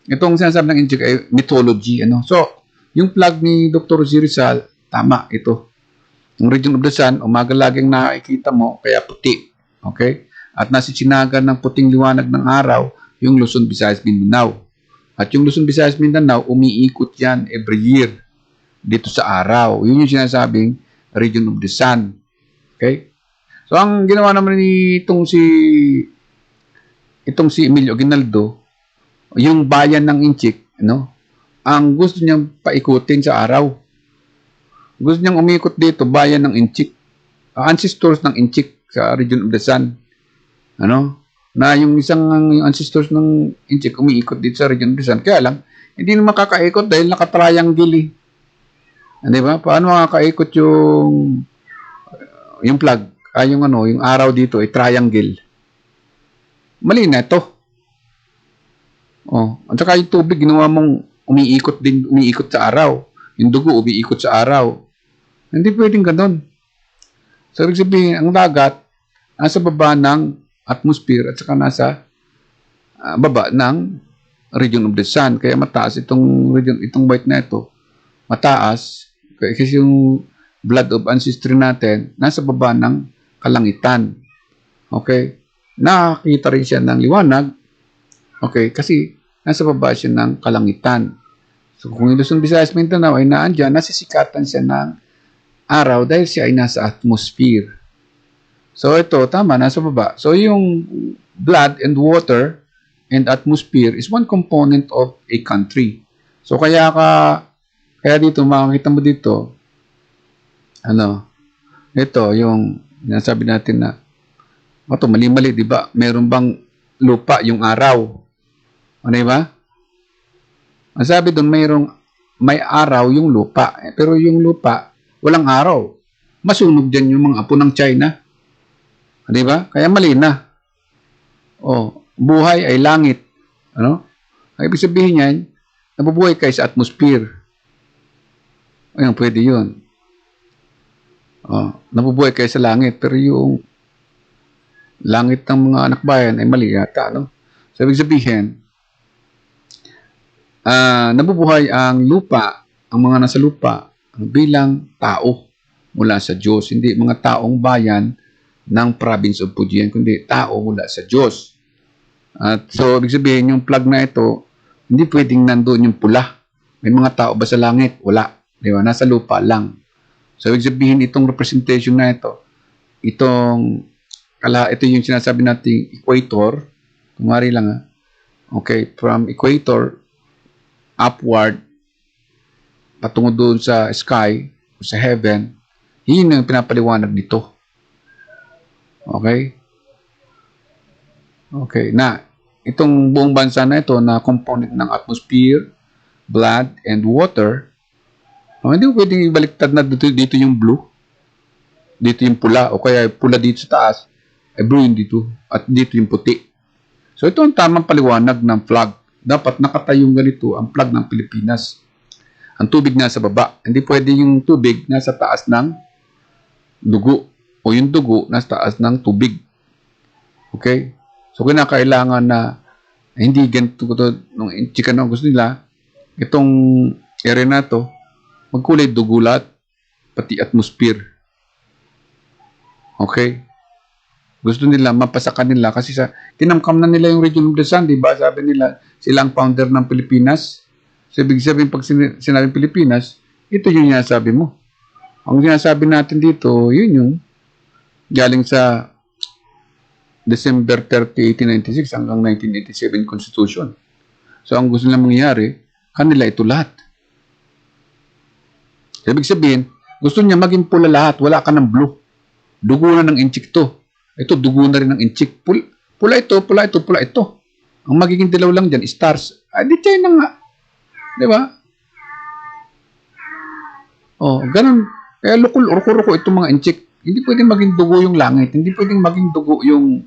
[SPEAKER 1] itong sinasabi ng inchik ay mythology. Ano? So, yung plug ni Dr. Jose Rizal, tama ito. Yung region of the sun, umaga laging nakikita mo, kaya puti. Okay? At nasitsinagan ng puting liwanag ng araw, yung Luzon, Visayas, Mindanao. At yung Luzon, Visayas, Mindanao, umiikot yan every year dito sa araw. Yun yung sinasabing region of the sun. Okay? So, ang ginawa naman ni itong si Emilio Aguinaldo, yung bayan ng Inchik, ano? Ang gusto niyang paikutin sa araw. Gusto niyang umikot dito, bayan ng Inchik. Ancestors ng Inchik sa region of the sun. Ano? Na yung yung ancestors ng Inchik umiikot dito sa region of the sun. Kaya lang, hindi na makakaikot dahil naka-triangle eh. Di ba? Paano makakaikot yung plug? Yung araw dito ay triangle. Mali na ito. At saka yung tubig, ginawa mong umiikot sa araw. Yung dugo, umiikot sa araw. Hindi pwedeng ganun. So, ibig sabihin, ang dagat, nasa baba ng atmosphere at saka nasa baba ng region of the sun. Kaya mataas itong white na ito. Mataas. Kasi yung blood of ancestry natin, nasa baba ng kalangitan. Okay? Nakakita rin siya ng liwanag. Okay? Kasi nasa baba siya ng kalangitan. So, kung yung Luzon, Visayas, Mindanao ay naandyan, nasisikatan siya ng araw dahil siya ay nasa atmosphere. So ito, tama, nasa baba. So yung blood and water and atmosphere is one component of a country. So kaya dito, makikita mo dito, ano, ito, yung, nasabi natin na, ito, mali-mali, di ba? Meron bang lupa yung araw? Ano ba? Ang sabi doon, may araw yung lupa. Pero yung lupa, walang araw. Masunog dyan yung mga apo ng China. Di ba? Kaya mali na. Oh, buhay ay langit. Ano? Ang ibig sabihin yan, nabubuhay kayo sa atmosphere. Ayun, pwede yun. Oh, nabubuhay kayo sa langit, pero yung langit ng mga anak bayan ay mali yata, no? So, ibig sabihin, nabubuhay ang lupa, ang mga nasa lupa, bilang tao mula sa Diyos. Hindi mga taong bayan ng province of Fujian, kundi tao mula sa Diyos. At so, ibig sabihin, yung plug na ito, hindi pwedeng nandoon yung pula. May mga tao ba sa langit? Wala. Di ba? Nasa lupa lang. So, ibig sabihin, itong representation na ito, ito yung sinasabi nating equator. Kumari lang, okay, from equator, upward, patungo doon sa sky, sa heaven, yun ang pinapaliwanag nito. Okay? Okay, na, itong buong bansa na ito na component ng atmosphere, blood, and water, hindi ko pwedeng ibaliktad na dito yung blue, dito yung pula, o kaya pula dito sa taas, ay blue yung dito, at dito yung puti. So ito ang tamang paliwanag ng flag. Dapat nakatayong ganito ang flag ng Pilipinas. Ang tubig nasa baba. Hindi pwede yung tubig nasa taas ng dugo, o yung dugo nasa taas ng tubig. Okay? So kinakailangan na hindi ganito nung chika na gusto nila, itong area na to, magkulay dugo lahat, pati atmosphere. Okay? Gusto nila, mapasakan nila kasi tinamkam na nila yung region of the sun, di ba? Sabi nila, sila ang founder ng Pilipinas. So, ibig sabihin, pag sinabing Pilipinas, ito yung sinasabi mo. Ang sinasabi natin dito, yun yung galing sa December 30, 1896 hanggang 1987 Constitution. So, ang gusto nila mangyari, kanila ito lahat. Ibig sabihin, gusto niya maging pula lahat, wala ka ng blue. Dugo na ng inchik to. Ito, dugo na rin ng inchik. Pula ito, pula ito, pula ito. Ang magiging dilaw lang dyan, stars. Ay, di China nga. Di ba? Oh, ganun. Kaya ruko-ruko itong mga inchik. Hindi pwedeng maging dugo yung langit. Hindi pwedeng maging dugo yung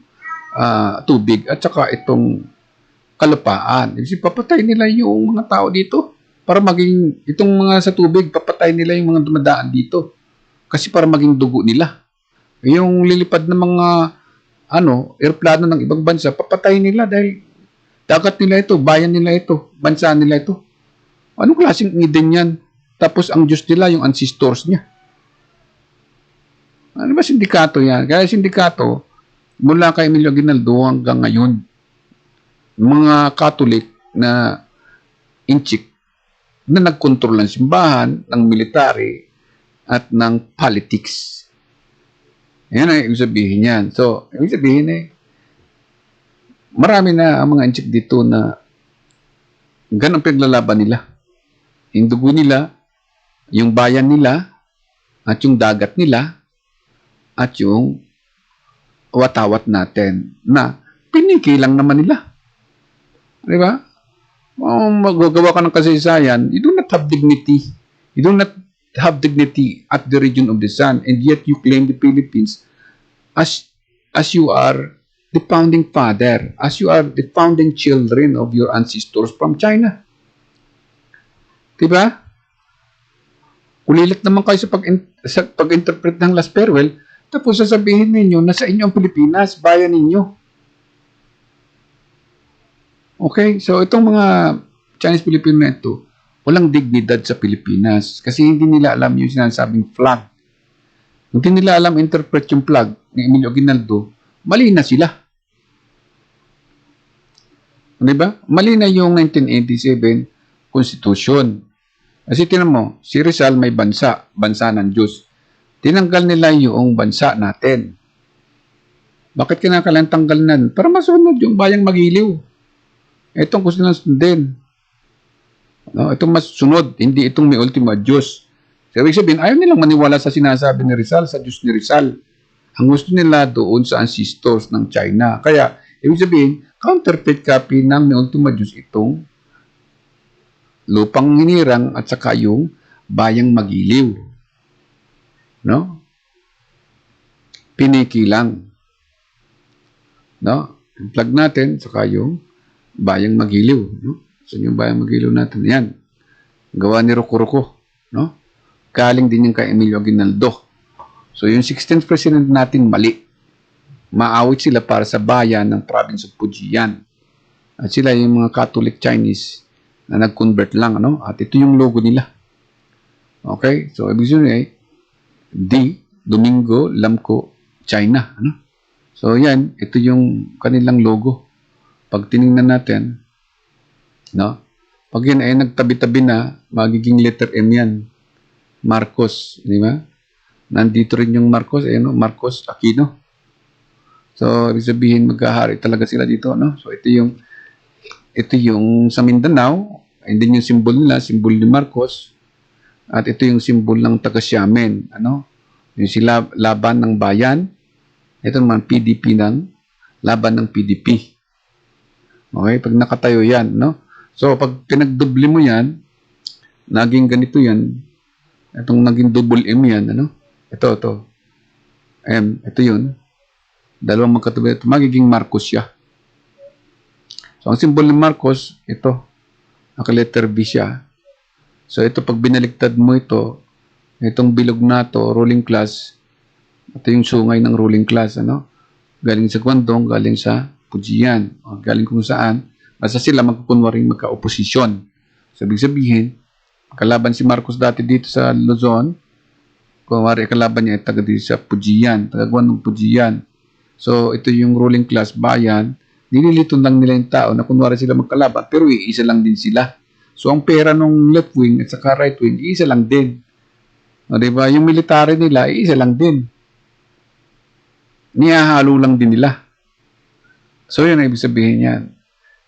[SPEAKER 1] tubig. At saka itong kalupaan. Kasi papatay nila yung mga tao dito. Para maging, itong mga sa tubig, papatay nila yung mga dumadaan dito. Kasi para maging dugo nila. Yung lilipad ng mga aeroplano ng ibang bansa, papatay nila dahil dagat nila ito, bayan nila ito, bansa nila ito. Anong klaseng Eden yan? Tapos ang Diyos nila, yung ancestors niya. Ano ba sindikato yan? Kaya sindikato, mula kay Emilio Aguinaldo hanggang ngayon, mga Catholic na inchik na nagkontrol ng simbahan, ng military, at ng politics. Yan ang ibig sabihin yan. So, ibig sabihin marami na ang mga inchik dito na ganun pinaglalaban nila. Yung dugo nila, yung bayan nila, at yung dagat nila, at yung watawat natin na piniki lang naman nila. Di ba? Magagawa ka ng kasaysayan, you do not have dignity. You do not have dignity at the region of the sun, and yet you claim the Philippines as you are the founding father, as you are the founding children of your ancestors from China. Diba? Kulilit naman kayo sa pag-interpret ng Last Farewell, tapos sasabihin ninyo na sa inyo ang Pilipinas, bayan ninyo. Okay? So, itong mga Chinese Filipino na ito, walang dignidad sa Pilipinas kasi hindi nila alam yung sinasabing flag. Hindi nila alam interpret yung flag ni Emilio Aguinaldo, mali na sila. Diba? Mali na yung 1987 Constitution. Kasi tinan mo, si Rizal may bansa ng Diyos. Tinanggal nila yung bansa natin. Bakit kinakailangan tanggalin? Para masunod yung bayang magiliw. Itong gusto nilang sundin. No? Itong masunod, hindi itong may ultima Diyos. So, ibig sabihin, ayaw nilang maniwala sa sinasabi ni Rizal, sa Diyos ni Rizal. Ang gusto nila doon sa ancestors ng China. Kaya, ibig sabihin, counterfeit copy ng may ultima Diyos itong lupang hinirang at saka yung bayang magiliw. No? Piniki lang. No? Plug natin, saka yung bayang magiliw. No? So, yung bayang magiliw natin, yan. Gawa ni Roco. No? Galing din yung kay Emilio Aguinaldo. So, yung 16th president natin, mali. Maawit sila para sa bayan ng province of Fujian. At sila yung mga Catholic Chinese na nag-convert lang. Ano? At ito yung logo nila. Okay? So, ibig sabihin Domingo Lamco China. Ano? So, yan. Ito yung kanilang logo. Pag tinignan natin, no? Pag yan ay nagtabi-tabi na, magiging letter M yan. Marcos, di ba? Nandito rin yung Marcos, no? Marcos Aquino. So, ibig sabihin, magkahari talaga sila dito, no? So, ito yung sa Mindanao, and then yung symbol nila, symbol ni Marcos, at ito yung symbol ng taga-Xiamen, ano? Yung sila laban ng bayan, ito naman PDP ng laban ng PDP. Okay, pag nakatayo yan, no? So, pag pinagdoble mo yan, naging ganito yan, itong naging double M yan, ano? Ito. M, ito yun. Dalawang magkatabi, ito, magiging Marcos siya. So, ang symbol ng Marcos, ito, naka-letter B siya. So, ito, pag binaliktad mo ito, itong bilog na to, ruling class, ito yung sungay ng ruling class, ano? Galing sa Guangdong, galing sa Fujian, o galing kung saan, basta sila magkukunwaring magka-oposisyon. So, ibig sabihin, kalaban si Marcos dati dito sa Luzon, kunwari kalaban niya ay taga dito sa Fujian, taga Guangdong Fujian. So, ito yung ruling class bayan, nililiton lang nila yung tao na kunwari sila magkalaban, pero iisa lang din sila. So, ang pera ng left wing at saka right wing, iisa lang din. O, diba? Yung military nila, iisa lang din. Niyahalo lang din nila. So, yun ang ibig sabihin yan.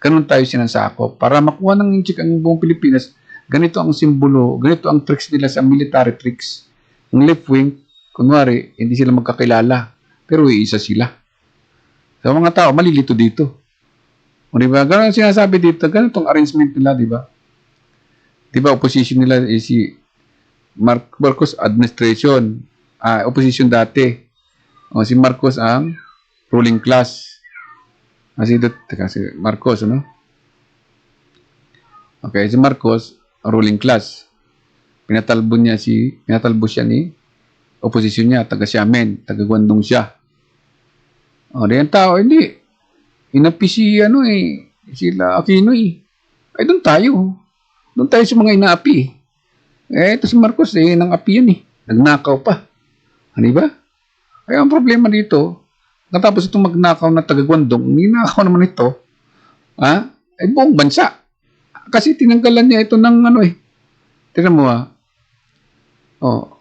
[SPEAKER 1] Ganun tayo sinasakop. Para makuha ng inchik ang buong Pilipinas, ganito ang simbolo, ganito ang tricks nila sa military tricks. Ang left wing, kunwari, hindi sila magkakilala, pero iisa sila. So, mga tao, malilito dito. O, diba? Ganun ang sinasabi dito, ganun itong arrangement nila, diba? Diba, opposition nila si Marcos administration, opposition dati. O, si Marcos ang ruling class. Si Marcos, ano? Okay, si Marcos, ruling class. Pinatalbo siya ni opposition niya, taga Xiamen, taga Guangdong siya. O, diyan tao, hindi. Inapi sila Aquino Ay, doon tayo. Doon tayo sa mga inaapi. Ito si Marcos, nang api yan Nagnakaw pa. Ano ba? Kaya ang problema dito, natapos itong magnakaw na taga Guangdong, ninakaw naman ito, ay buong bansa. Kasi tinanggalan niya ito ng Tingnan mo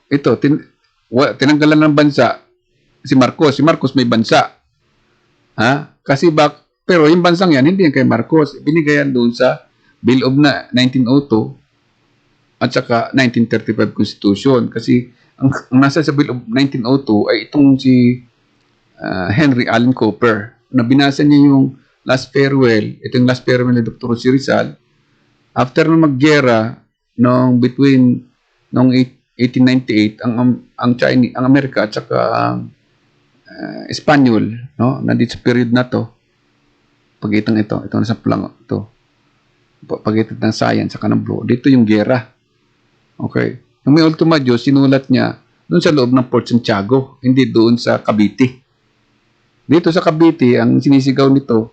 [SPEAKER 1] ito, tinanggalan ng bansa si Marcos. Si Marcos may bansa. Kasi pero yung bansang yan, hindi yan kay Marcos. Binigayan doon sa Bill of 1902 at saka 1935 Constitution. Kasi ang nasa sa Bill of 1902 ay itong si Henry Allen Cooper, na binasa niya yung last farewell, ito yung last farewell ni Dr. Jose Rizal, after na maggera between 1898, ang Chinese, ang Amerika at saka ang Espanyol, no, nandito sa period na to, pagitan ito nasa pulang ito, pagitan ng science saka ng blue, dito yung gera. Okay. Yung may ultima Diyos, sinulat niya doon sa loob ng Port Santiago, hindi doon sa Cavite. Dito sa Cavite, ang sinisigaw nito,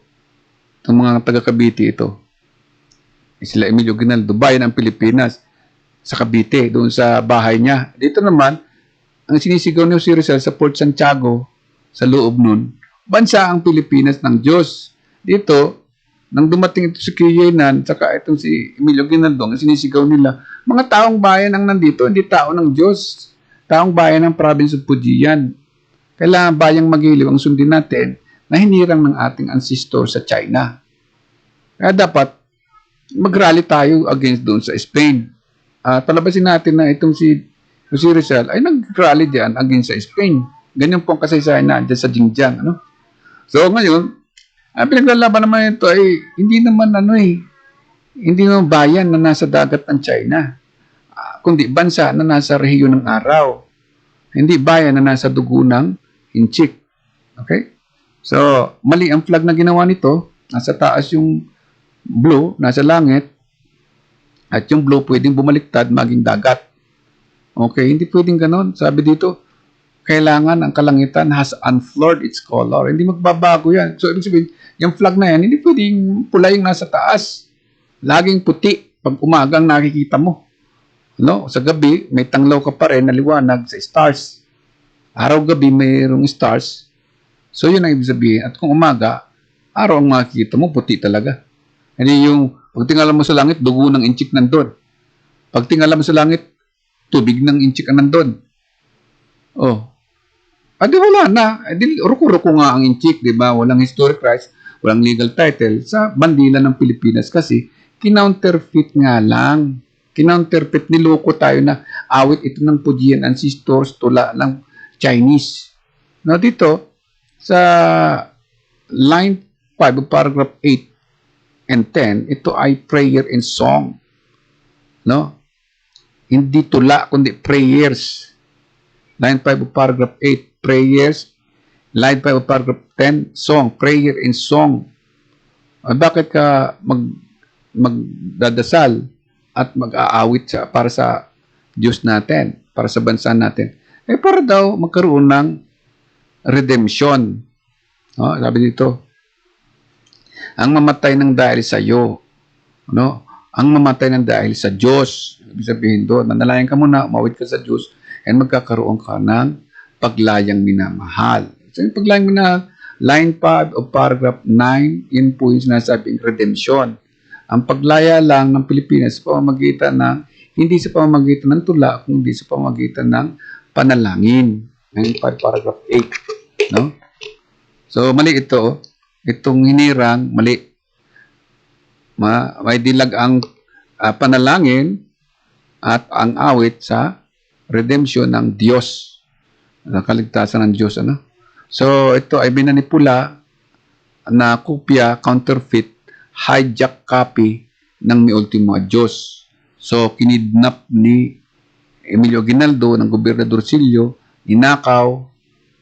[SPEAKER 1] itong mga taga-Cavite ito, sila Emilio Aguinaldo, bayan ng Pilipinas, sa Cavite, doon sa bahay niya. Dito naman, ang sinisigaw ni Jose Rizal sa Port Santiago, sa loob nun, bansa ang Pilipinas ng Diyos. Dito, nang dumating ito si Kiyenan, saka itong si Emilio Aguinaldo, ang sinisigaw nila, mga taong bayan ang nandito, hindi tao ng Diyos. Taong bayan ng province of Fujian. Kailangan bayang magiliw ang sundin natin. na hinirang ng ating ancestor sa China. Kaya dapat mag-rally tayo against doon sa Spain. Palabasin natin na itong si Rizal ay nag-rally diyan against sa Spain. Ganyan po ang kasaysayan na dyan sa Xinjiang. Ano? So ngayon, ang pinaglalaban naman ito ay hindi naman hindi naman bayan na nasa dagat ng China, kundi bansa na nasa rehiyon ng araw. Hindi bayan na nasa dugo ng Inchik. Okay? So, mali ang flag na ginawa nito. Nasa taas yung blue, nasa langit. At yung blue pwedeng bumaliktad, maging dagat. Okay? Hindi pwedeng ganon. Sabi dito, kailangan ang kalangitan has unfurled its color. Hindi magbabago yan. So, ibig sabihin, yung flag na yan, hindi pwedeng pula yung nasa taas. Laging puti. Pag umagang nakikita mo. No? Sa gabi, may tanglaw ka pa rin na liwanag sa stars. Araw-gabi, mayroong stars. So, yun ang ibig sabihin. At kung umaga, araw ang makikita mo, puti talaga. Hindi yung, pag tingala mo sa langit, dugo ng inchik nandun. Pag tingala mo sa langit, tubig ng inchik ang nandun. Oh. Di wala na. Ruko-ruko nga ang inchik, di ba? Walang historic rights, walang legal title sa bandila ng Pilipinas kasi kinounterfeit nga lang. Kinounterfeit, niloko tayo na awit ito ng Pujian ancestors tula ng Chinese. No, dito, sa line 5 of paragraph 8 and 10, ito ay prayer and song. No? Hindi tula, kundi prayers. Line 5 of paragraph 8, prayers. Line 5 of paragraph 10, song, prayer and song. Bakit ka magdadasal at mag-aawit para sa Diyos natin, para sa bansa natin? Para daw magkaroon ng redemption. No? Sabi dito, ang mamatay ng dahil sa iyo, no? Ang mamatay ng dahil sa Diyos. Ibig sabihin doon, manalangin ka muna, umawit ka sa Diyos, and magkakaroon ka ng paglayang minamahal. So, yung paglayang minamahal, line 5 of paragraph 9, yun po yung sinasabing redemption. Ang paglaya lang ng Pilipinas sa pamamagitan ng, hindi sa pamamagitan ng tula, kundi sa pamamagitan ng panalangin. Line 5 paragraph 8. No? So, mali ito. Itong hinirang, mali. May dilag ang panalangin at ang awit sa redemption ng Diyos. Kaligtasan ng Diyos. Ano? So, ito ay binanipula na kopya, counterfeit, hijack copy ng Mi Ultimo Diyos. So, kinidnap ni Emilio Aguinaldo ng Gobernador Silio, ninakaw,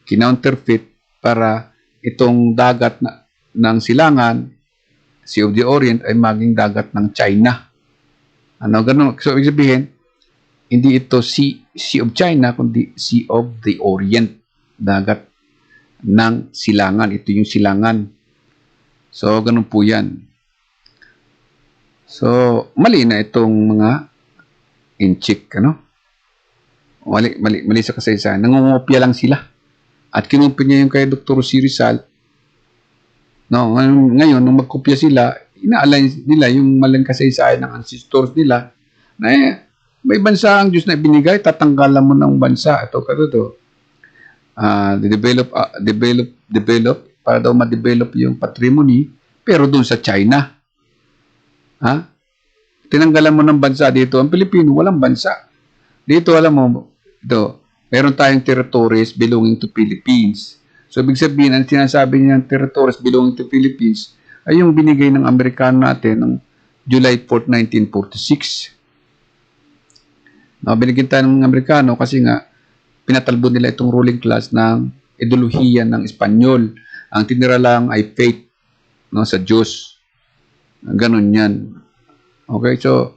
[SPEAKER 1] kinounterfeit para itong dagat ng silangan, Sea of the Orient, ay maging dagat ng China. Ano, ganun. So, ibig sabihin, hindi ito Sea of China, kundi Sea of the Orient. Dagat ng silangan. Ito yung silangan. So, ganun po yan. So, mali na itong mga inchik, ano? Mali sa kasaysayan. Nangungopia lang sila. At kinopya niya yung kay Dr. C. Rizal. No, ngayon, nung magkopya sila, inaalay nila yung maling kasaysayan ng ancestors nila na may bansa ang Diyos na ibinigay, tatanggalan mo ng bansa. Ito, develop, para daw ma-develop yung patrimony, pero doon sa China. Ha? Tinanggalan mo ng bansa dito. Ang Pilipino, walang bansa. Dito, alam mo, meron tayong territories belonging to Philippines. So, ibig sabihin, ang sinasabi niya ng territories belonging to Philippines ay yung binigay ng Amerikano natin noong July 4, 1946. Binigyan tayo ng Amerikano kasi nga pinatalbo nila itong ruling class ng ideolohiya ng Espanyol. Ang tinira lang ay faith, no, sa Diyos. Ganon yan. Okay, so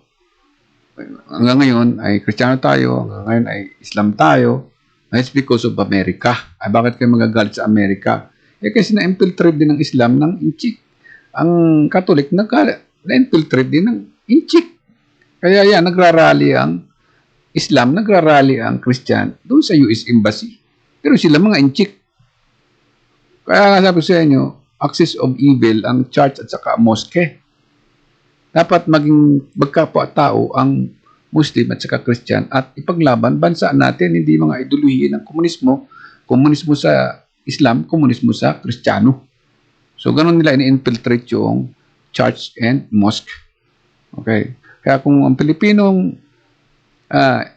[SPEAKER 1] hanggang ngayon ay Kristiyano tayo, hanggang ngayon ay Islam tayo. It's because of America. Ay, bakit kayo magagalit sa Amerika? Kasi na-infiltrate din ng Islam ng Inchik. Ang Catholic na-infiltrate din ng Inchik. Kaya yan, nagrarally ang Islam, nagrarally ang Christian doon sa US Embassy. Pero sila mga Inchik. Kaya sabi sa inyo, axis of evil ang church at saka mosque. Dapat maging magkapwa-tao ang Muslim at saka Christian at ipaglaban bansa natin, hindi mga ideolohiya ng komunismo sa Islam, komunismo sa Kristiyano. So, ganun nila ini-infiltrate yung church and mosque. Okay? Kaya kung ang Pilipinong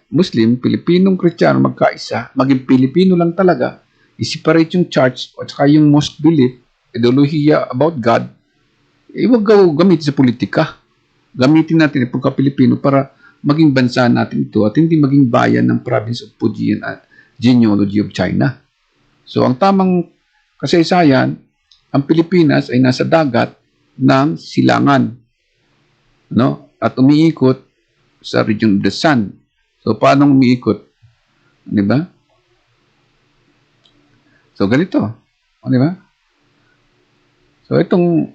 [SPEAKER 1] Muslim, Pilipinong Kristiyano magkaisa, maging Pilipino lang talaga, i-separate yung church at saka yung mosque belief, ideolohiya about God, huwag gamitin sa politika. Gamitin natin ang pagka-Pilipino para maging bansa natin ito at hindi maging bayan ng province of Fujian at genealogy of China. So, ang tamang kasaysayan, ang Pilipinas ay nasa dagat ng silangan, no? At umiikot sa region of the sun. So, paano umiikot? Di ba? So, ganito. Di ba? So, itong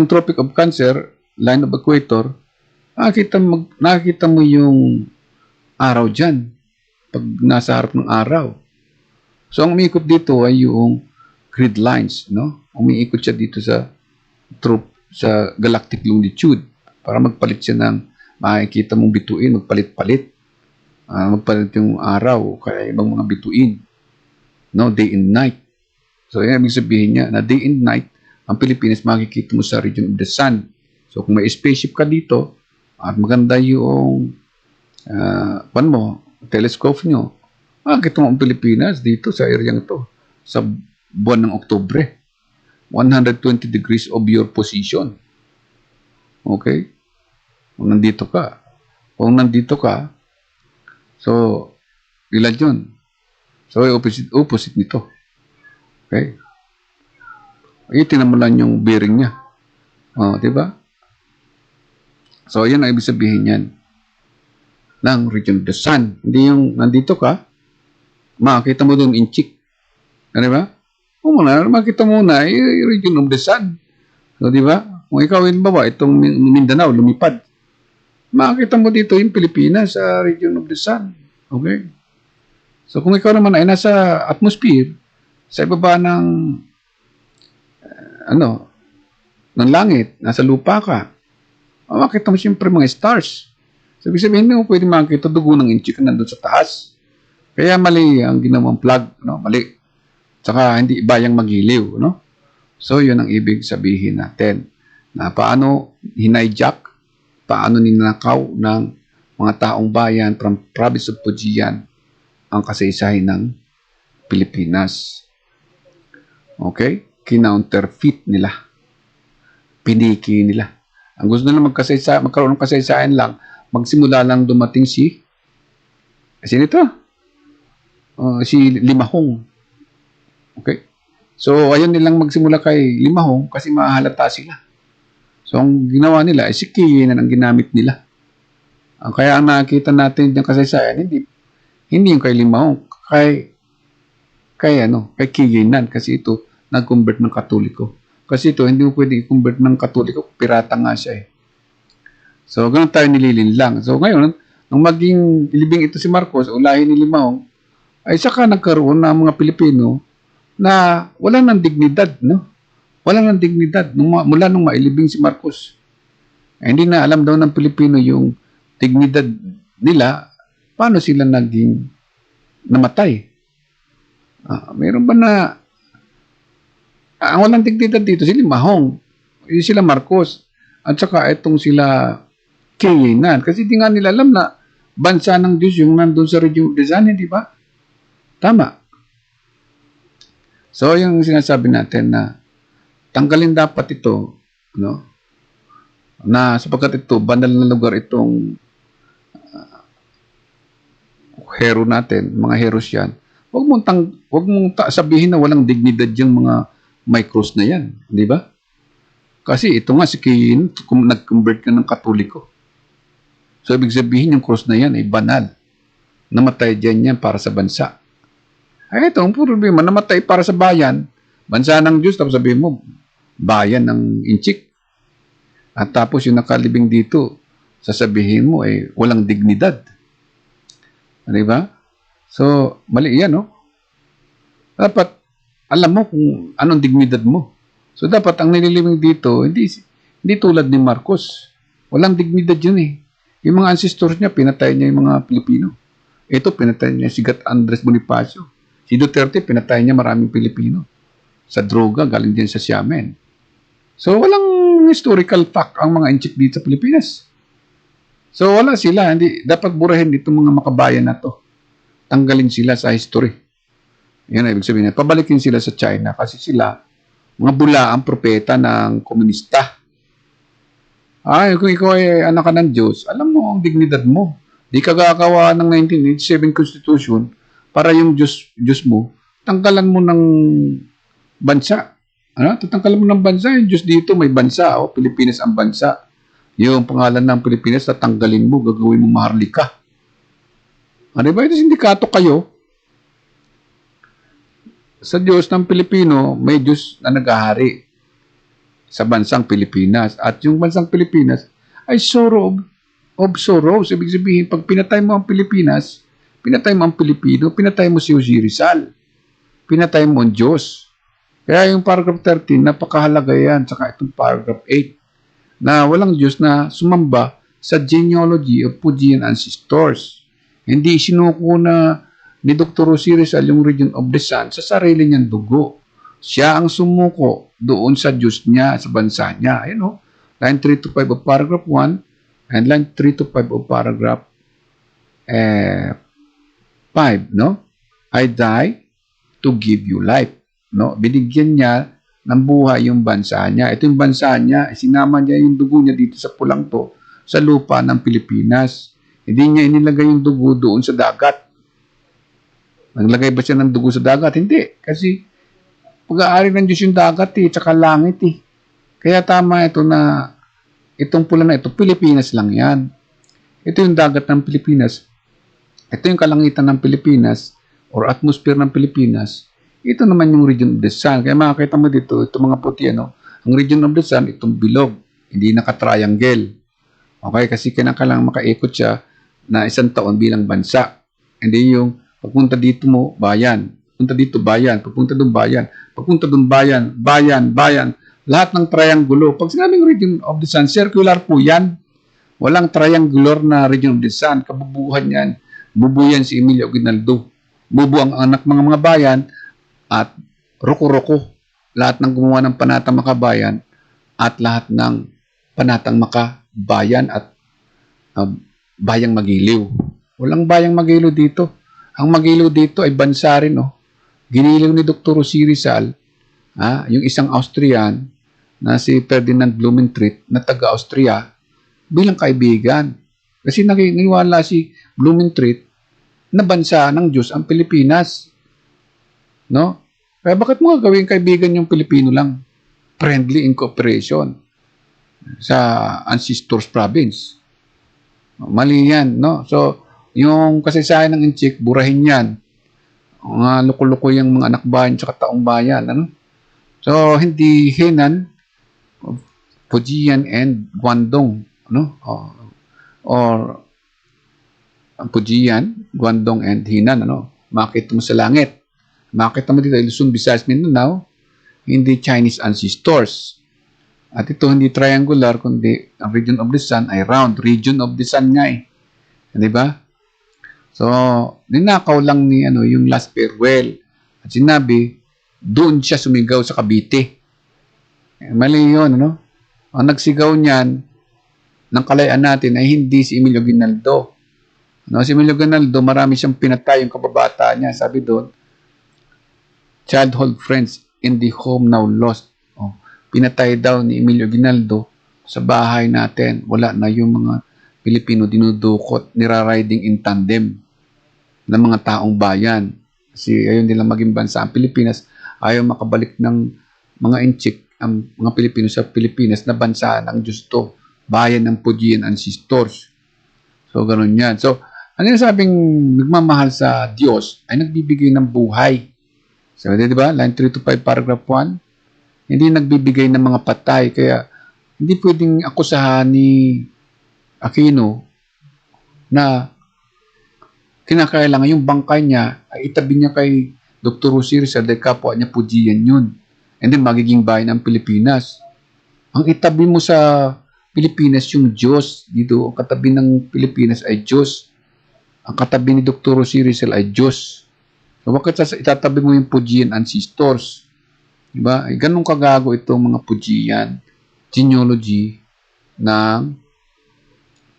[SPEAKER 1] Tropic of Cancer, line of equator, nakikita mo yung araw dyan pag nasa harap ng araw. So, ang umiikot dito ay yung grid lines, no? Umiikot siya dito sa galactic longitude para magpalit siya ng makikita mong bituin, magpalit-palit. Magpalit yung araw, kaya ibang mga bituin. No? Day and night. So, yan ibig sabihin niya na day and night, ang Pilipinas makikita mo sa region of the sun. So, kung may spaceship ka dito, at maganda yung telescope nyo, makikita mo ang Pilipinas dito sa area to, sa buwan ng Oktubre. 120 degrees of your position. Okay? Kung nandito ka, so, ilan yun? So, opposite nito. Okay? Itinan mo lang yung bearing niya. Diba? So, yan ang ibig sabihin yan ng region of the sun. Hindi yung nandito ka, makikita mo doon inchik. Diba? Makita mo na, region of the sun. So, diba? Kung ikaw yung baba, itong Mindanao, lumipad. Makikita mo dito yung Pilipinas sa region of the sun. Okay? So, kung ikaw naman ay nasa atmosphere, sa ibaba ng ng langit, nasa lupa ka, makikita mo siyempre mga stars. So, ibig sabihin, hindi mo pwede makikita dugo ng inchik na nandun sa taas. Kaya mali ang ginawang plug, no? Mali. Saka hindi bayang magiliw, no? So, yun ang ibig sabihin natin. Na paano hinayjack, paano ninakaw ng mga taong bayan from province of Fujian ang kasaysayan ng Pilipinas. Okay? Kinounterfeit nila. Piniki nila. Ang gusto nila magkaroon ng kasaysayan lang, magsimula lang dumating sino ito? Si Limahong. Okay? So, ayun nilang magsimula kay Limahong kasi mahalata sila. So, ang ginawa nila ay si Kiyinan ang ginamit nila. Kaya ang nakikita natin ng kasaysayan, hindi yung kay Limahong, kay Kiyinan kasi ito nag-convert ng Katoliko. Kasi ito, hindi mo pwede i-convert ng Katoliko, pirata nga siya eh. So, ganun tayo nililinlang. So, ngayon, nung maging ilibing ito si Marcos, ulahin ni Limahong, ay saka nagkaroon ng mga Pilipino na wala ng dignidad, no? Wala ng dignidad mula nung mailibing si Marcos. Hindi na alam daw ng Pilipino yung dignidad nila, paano sila naging namatay. Mayroon ba na ang walang dignidad dito, si Limahong, sila Marcos, at saka itong sila Kiyinan. Kasi di nga nila alam na bansa ng Diyos yung nandun sa region of the sun, di ba? Tama. So, yung sinasabi natin na tanggalin dapat ito, no? Na sapagkat ito, banal na lugar itong hero natin, mga heroes yan. Huwag mong sabihin na walang dignidad yung mga may cross na yan, di ba? Kasi ito nga si Kiyin, nag-convert ka ng Katoliko. So, ibig sabihin yung cross na yan ay banal. Namatay dyan yan para sa bansa. Ay, ito, ang problema, namatay para sa bayan, bansa ng Diyos, tapos sabihin mo, bayan ng inchik. At tapos yung nakalibing dito, sasabihin mo ay walang dignidad. Di ba? So, mali yan, no? Dapat, alam mo kung anong dignidad mo. So, dapat ang nililibing dito, hindi tulad ni Marcos. Walang dignidad yun eh. Yung mga ancestors niya, pinatay niya yung mga Pilipino. Ito, pinatay niya si Gat Andres Bonifacio. Si Duterte, pinatay niya maraming Pilipino. Sa droga, galing din sa Xiamen. So, walang historical fact ang mga Inchik dito sa Pilipinas. So, wala sila. Hindi, dapat burahin itong mga makabayan na to. Tanggalin sila sa history. Yan ang ibig sabihin. Pabalikin sila sa China kasi sila, mga bula ang propeta ng komunista. Kung ikaw ay anak ka ng Diyos, alam mo ang dignidad mo. Di ka gagawa ng 1987 Constitution para yung Diyos mo, tanggalan mo ng bansa. Tatanggalan mo ng bansa. Yung Diyos dito may bansa. Pilipinas ang bansa. Yung pangalan ng Pilipinas, tatanggalin mo, gagawin mo maharlika. Diba? Ito sindikato kayo. Sa Diyos ng Pilipino, may Diyos na naghahari sa bansang Pilipinas. At yung bansang Pilipinas ay sorrow of sorrows. Ibig sabihin, pag pinatay mo ang Pilipinas, pinatay mo ang Pilipino, pinatay mo si Jose Rizal, pinatay mo ang Diyos. Kaya yung paragraph 13, napakahalaga yan. Saka itong paragraph 8, na walang Diyos na sumamba sa genealogy of Fujian ancestors. Hindi sinuko na ni Dr. Jose Rizal yung region of the sun sa sarili niyang dugo. Siya ang sumuko doon sa Diyos niya, sa bansa niya. Line 3 to 5 of paragraph 1 and line 3 to 5 of paragraph 5, I die to give you life. Binigyan niya ng buhay yung bansa niya. Ito yung bansa niya, sinama niya yung dugo niya dito sa pulang to, sa lupa ng Pilipinas. Hindi niya inilagay yung dugo doon sa dagat. Naglagay ba siya ng dugo sa dagat? Hindi. Kasi pag-aari ng Diyos yung dagat tsaka langit Kaya tama ito na itong pula na ito, Pilipinas lang yan. Ito yung dagat ng Pilipinas. Ito yung kalangitan ng Pilipinas or atmosphere ng Pilipinas. Ito naman yung region of the sun. Kaya makakita mo dito, itong mga puti, ang region of the sun, itong bilog. Hindi naka-triangle. Okay? Kasi kailangan makaikot siya na isang taon bilang bansa. Hindi yung pagpunta dito mo, bayan. Pagpunta dito, bayan. Pagpunta doon, bayan. Pagpunta doon, bayan. Bayan. Lahat ng triangulo. Pag sinabing region of the sun, circular po yan. Walang triangular na region of the sun. Kabubuhan yan. Bubuyan si Emilio Aguinaldo. Bubu ang anak mga bayan at Roko-Roko. Lahat ng gumawa ng Panatang Makabayan at lahat ng Panatang Makabayan at Bayang Magiliw. Walang Bayang Magiliw dito. Ang Magiliw dito ay bansa rin. Giniliw ni Dr. Jose Rizal, yung isang Austrian na si Ferdinand Blumentritt na taga-Austria bilang kaibigan. Kasi naniniwala si Blumentritt na bansa ng Diyos ang Pilipinas. Kaya bakit mo gawing kaibigan yung Pilipino lang? Friendly in cooperation sa Ancestors Province. Mali yan, So, yung kasaysayan ng Inchik, burahin yan. Mga loko-loko yung mga anak bayan tsaka taong bayan. So, hindi Henan, Fujian and Guangdong. Or Fujian, Guangdong and Henan. Makita mo sa langit. Makita mo dito, Luzon, Visayas, Mindanao, hindi Chinese ancestors. At ito hindi triangular, kundi ang region of the sun ay round. Region of the sun nga Diba? So, ninakaw lang ni yung last farewell. At sinabi, doon siya sumigaw sa Cavite. Mali yun, Ang nagsigaw niyan, ng kalayaan natin ay hindi si Emilio Aguinaldo. Si Emilio Aguinaldo, marami siyang pinatay yung kababata niya. Sabi doon, childhood friends in the home now lost. Pinatay daw ni Emilio Aguinaldo sa bahay natin. Wala na yung mga Pilipino dinudukot, nirariding in tandem ng mga taong bayan. Kasi ayaw nilang maging bansa ang Pilipinas. Ayaw makabalik ng mga Inchik, ang mga Pilipino sa Pilipinas na bansa ng Diyos to. Bayan ng Fujian ancestors. So, ganun yan. So, ano yung sabing nagmamahal sa Diyos ay nagbibigay ng buhay. So, di ba? Line 3 to 5, paragraph 1. Hindi nagbibigay ng mga patay. Kaya, hindi pwedeng akusahan ni Aquino na kinakailangan yung bangkay niya ay itabi niya kay Dr. Jose Rizal dahil kapwa niya Fujian yun. And then, magiging bayan ng Pilipinas. Ang itabi mo sa Pilipinas yung Diyos. Dito, ang katabi ng Pilipinas ay Diyos. Ang katabi ni Dr. Jose Rizal ay Diyos. So, bakit itatabi mo yung Fujian ancestors? Diba? Ganun kagago itong mga Fujian. genealogy ng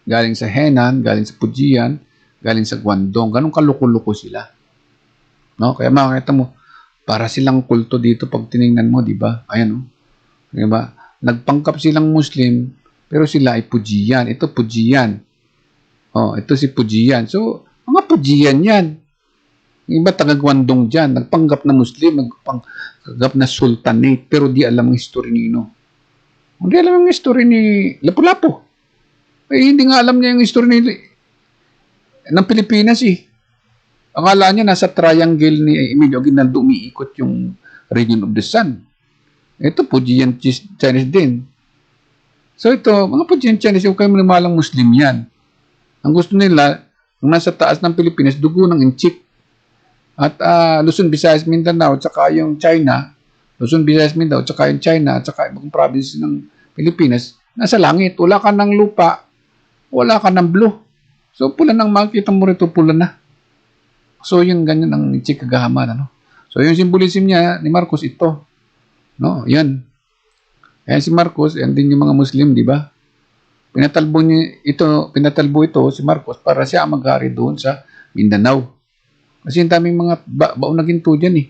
[SPEAKER 1] galing sa Henan, galing sa Fujian, galing sa Guangdong. Ganun kaluko-luko sila. No? Kaya makikita mo, para silang kulto dito pag tinignan mo, di ba? Ayan, no? Di ba? Nagpangkap silang Muslim, pero sila ay Fujian. Ito, Fujian. Oh, ito si Fujian. So, mga Fujian yan. Yung iba taga-Guangdong dyan. Nagpanggap na Muslim, nagpanggap na Sultanate, pero di alam ang history nino. Hindi alam ang history ni Lapu-Lapu. Eh, hindi nga alam niya yung history ng Pilipinas eh. Akala niya nasa triangle ni Emilio Aguinaldo umiikot yung region of the sun. Ito, Fujian Chinese din. So ito, mga Fujian Chinese, huwag kayo manimalang Muslim yan. Ang gusto nila, ang nasa taas ng Pilipinas, dugo ng inchik. At Luzon, Visayas, Mindanao, at saka yung China, Luzon, Visayas, Mindanao, at saka yung China, at saka ibang province ng Pilipinas, nasa langit. Wala ka ng lupa, wala ka ng blue. So pula nang makikita mo rito, pula na. So yun, ganyan ang inchik kagahaman. Ano? So yung symbolism niya ni Marcos ito. No, yan. Ayan si Marcos, yan din yung mga Muslim, di ba? Pinatalbo ito si Marcos para siya mag-hari doon sa Mindanao. Kasi yung daming mga baon na ginto dyan eh.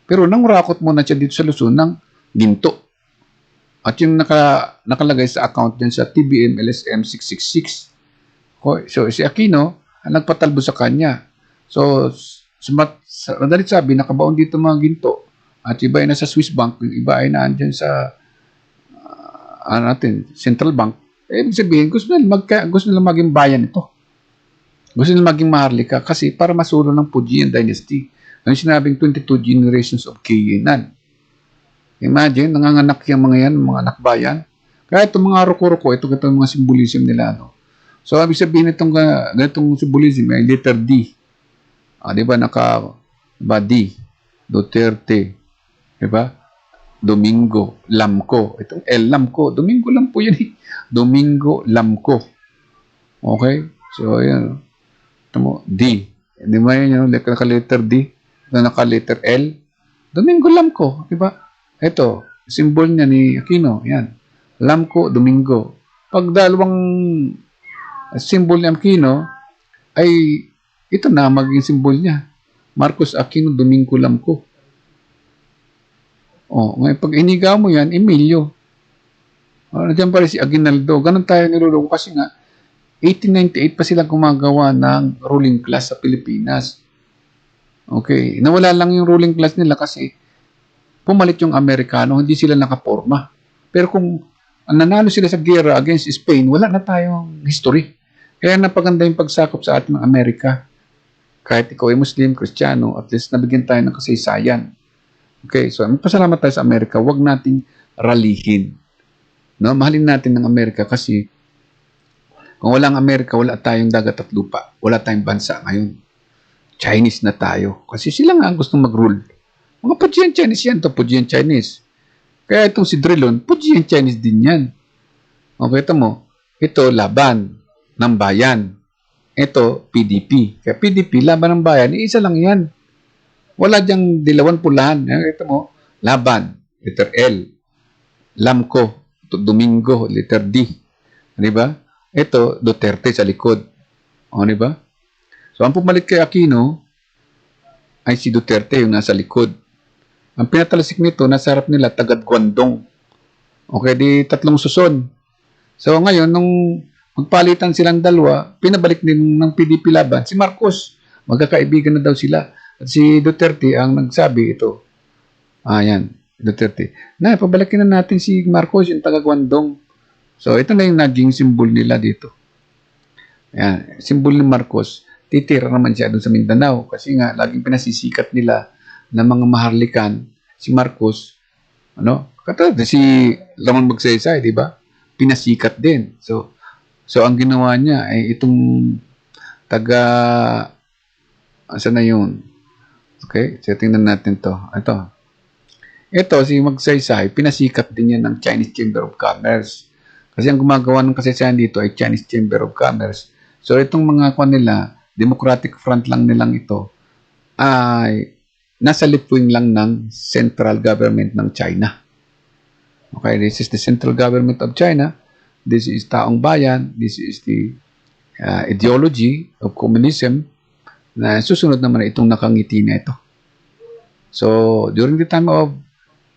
[SPEAKER 1] Pero nangurakot muna siya dito sa Luzon ng ginto. At yung nakalagay sa account dyan sa TBM LSM 666. So si Aquino, ang nagpatalbo sa kanya. So, madalit sabi, nakabaon dito mga ginto. At iba ay nasa Swiss Bank, yung iba ay naandyan sa Central Bank. Ibig sabihin, gusto nila maging bayan ito. Gusto nila maging Maharlika kasi para masulo ng Fujian dynasty. Ang sinabing 22 generations of Kayenan. Imagine, nanganganak yung mga yan, mga anak bayan. Kaya itong mga ruko-ruko, itong mga symbolism nila. No? So, ibig sabihin itong symbolism ay letter D. Di ba, D, Duterte, di ba? Domingo, Lamco. Itong L, Lamco. Domingo lang po yun eh. Domingo, Lamco. Okay? So, ayan. Ito mo, D. Di ba yun yung naka-letter D? Ito naka-letter L. Domingo, Lamco. Di ba? Ito, symbol niya ni Aquino. Ayan. Lamco, Domingo. Pag dalawang symbol ni Aquino, ay ito na maging symbol niya. Marcos Aquino Domingo Lamco. Ngayon pag inigaw mo yan, Emilio. Nandiyan pa rin si Aguinaldo. Ganun tayo niluloko kasi nga, 1898 pa sila gumagawa ng ruling class sa Pilipinas. Okay. Nawala lang yung ruling class nila kasi pumalit yung Amerikano, hindi sila nakaporma. Pero kung nanalo sila sa gera against Spain, wala na tayong history. Kaya napaganda yung pagsakop sa ating Amerika. Kahit ikaw ay Muslim, Kristiyano, at least nabigyan tayo ng kasaysayan. Okay, so magpasalamat tayo sa Amerika. Huwag nating ralihin. No? Mahalin natin ng Amerika kasi kung walang Amerika, wala tayong dagat at lupa. Wala tayong bansa ngayon. Chinese na tayo. Kasi sila nga ang gustong mag-rule. Mga Fujian Chinese yan to, Fujian Chinese. Kaya itong si Drilon, Fujian Chinese din yan. Okay, ito mo. Ito, laban ng bayan. Ito, PDP. Kaya PDP, laban ng bayan, isa lang yan. Wala diyang dilawan pulahan. Ito mo, laban, letter L. Lamco, Domingo, letter D. Di ba? Ito, Duterte sa likod. Di ba? So, ang pumalit kay Aquino ay si Duterte yung nasa likod. Ang pinatalasik nito, nasa harap nila, tagad Guangdong. Okay, di tatlong suson. So, ngayon, nung magpalitan silang dalawa, pinabalik din ng PDP laban si Marcos. Magkakaibigan na daw sila. At si Duterte ang nagsabi ito. Yan, Duterte. Pabalikin na natin si Marcos, yung taga Guangdong. So, ito na yung naging symbol nila dito. Yan, symbol ni Marcos. Titira naman siya doon sa Mindanao kasi nga, laging pinasisikat nila ng mga Maharlikan, si Marcos, katulad si Ramon Magsaysay, di ba? Pinasikat din. So ang ginawa niya ay itong saan na yun? Okay, so tingnan natin to. Ito, si Magsaysay, pinasikat din yan ng Chinese Chamber of Commerce. Kasi ang gumagawa ng kasaysayan dito ay Chinese Chamber of Commerce. So itong mga nila, Democratic Front lang nilang ito, ay nasa left wing lang ng central government ng China. Okay, this is the central government of China. This is taong bayan. This is the ideology of communism na susunod naman itong nakangiti na ito. So, during the time of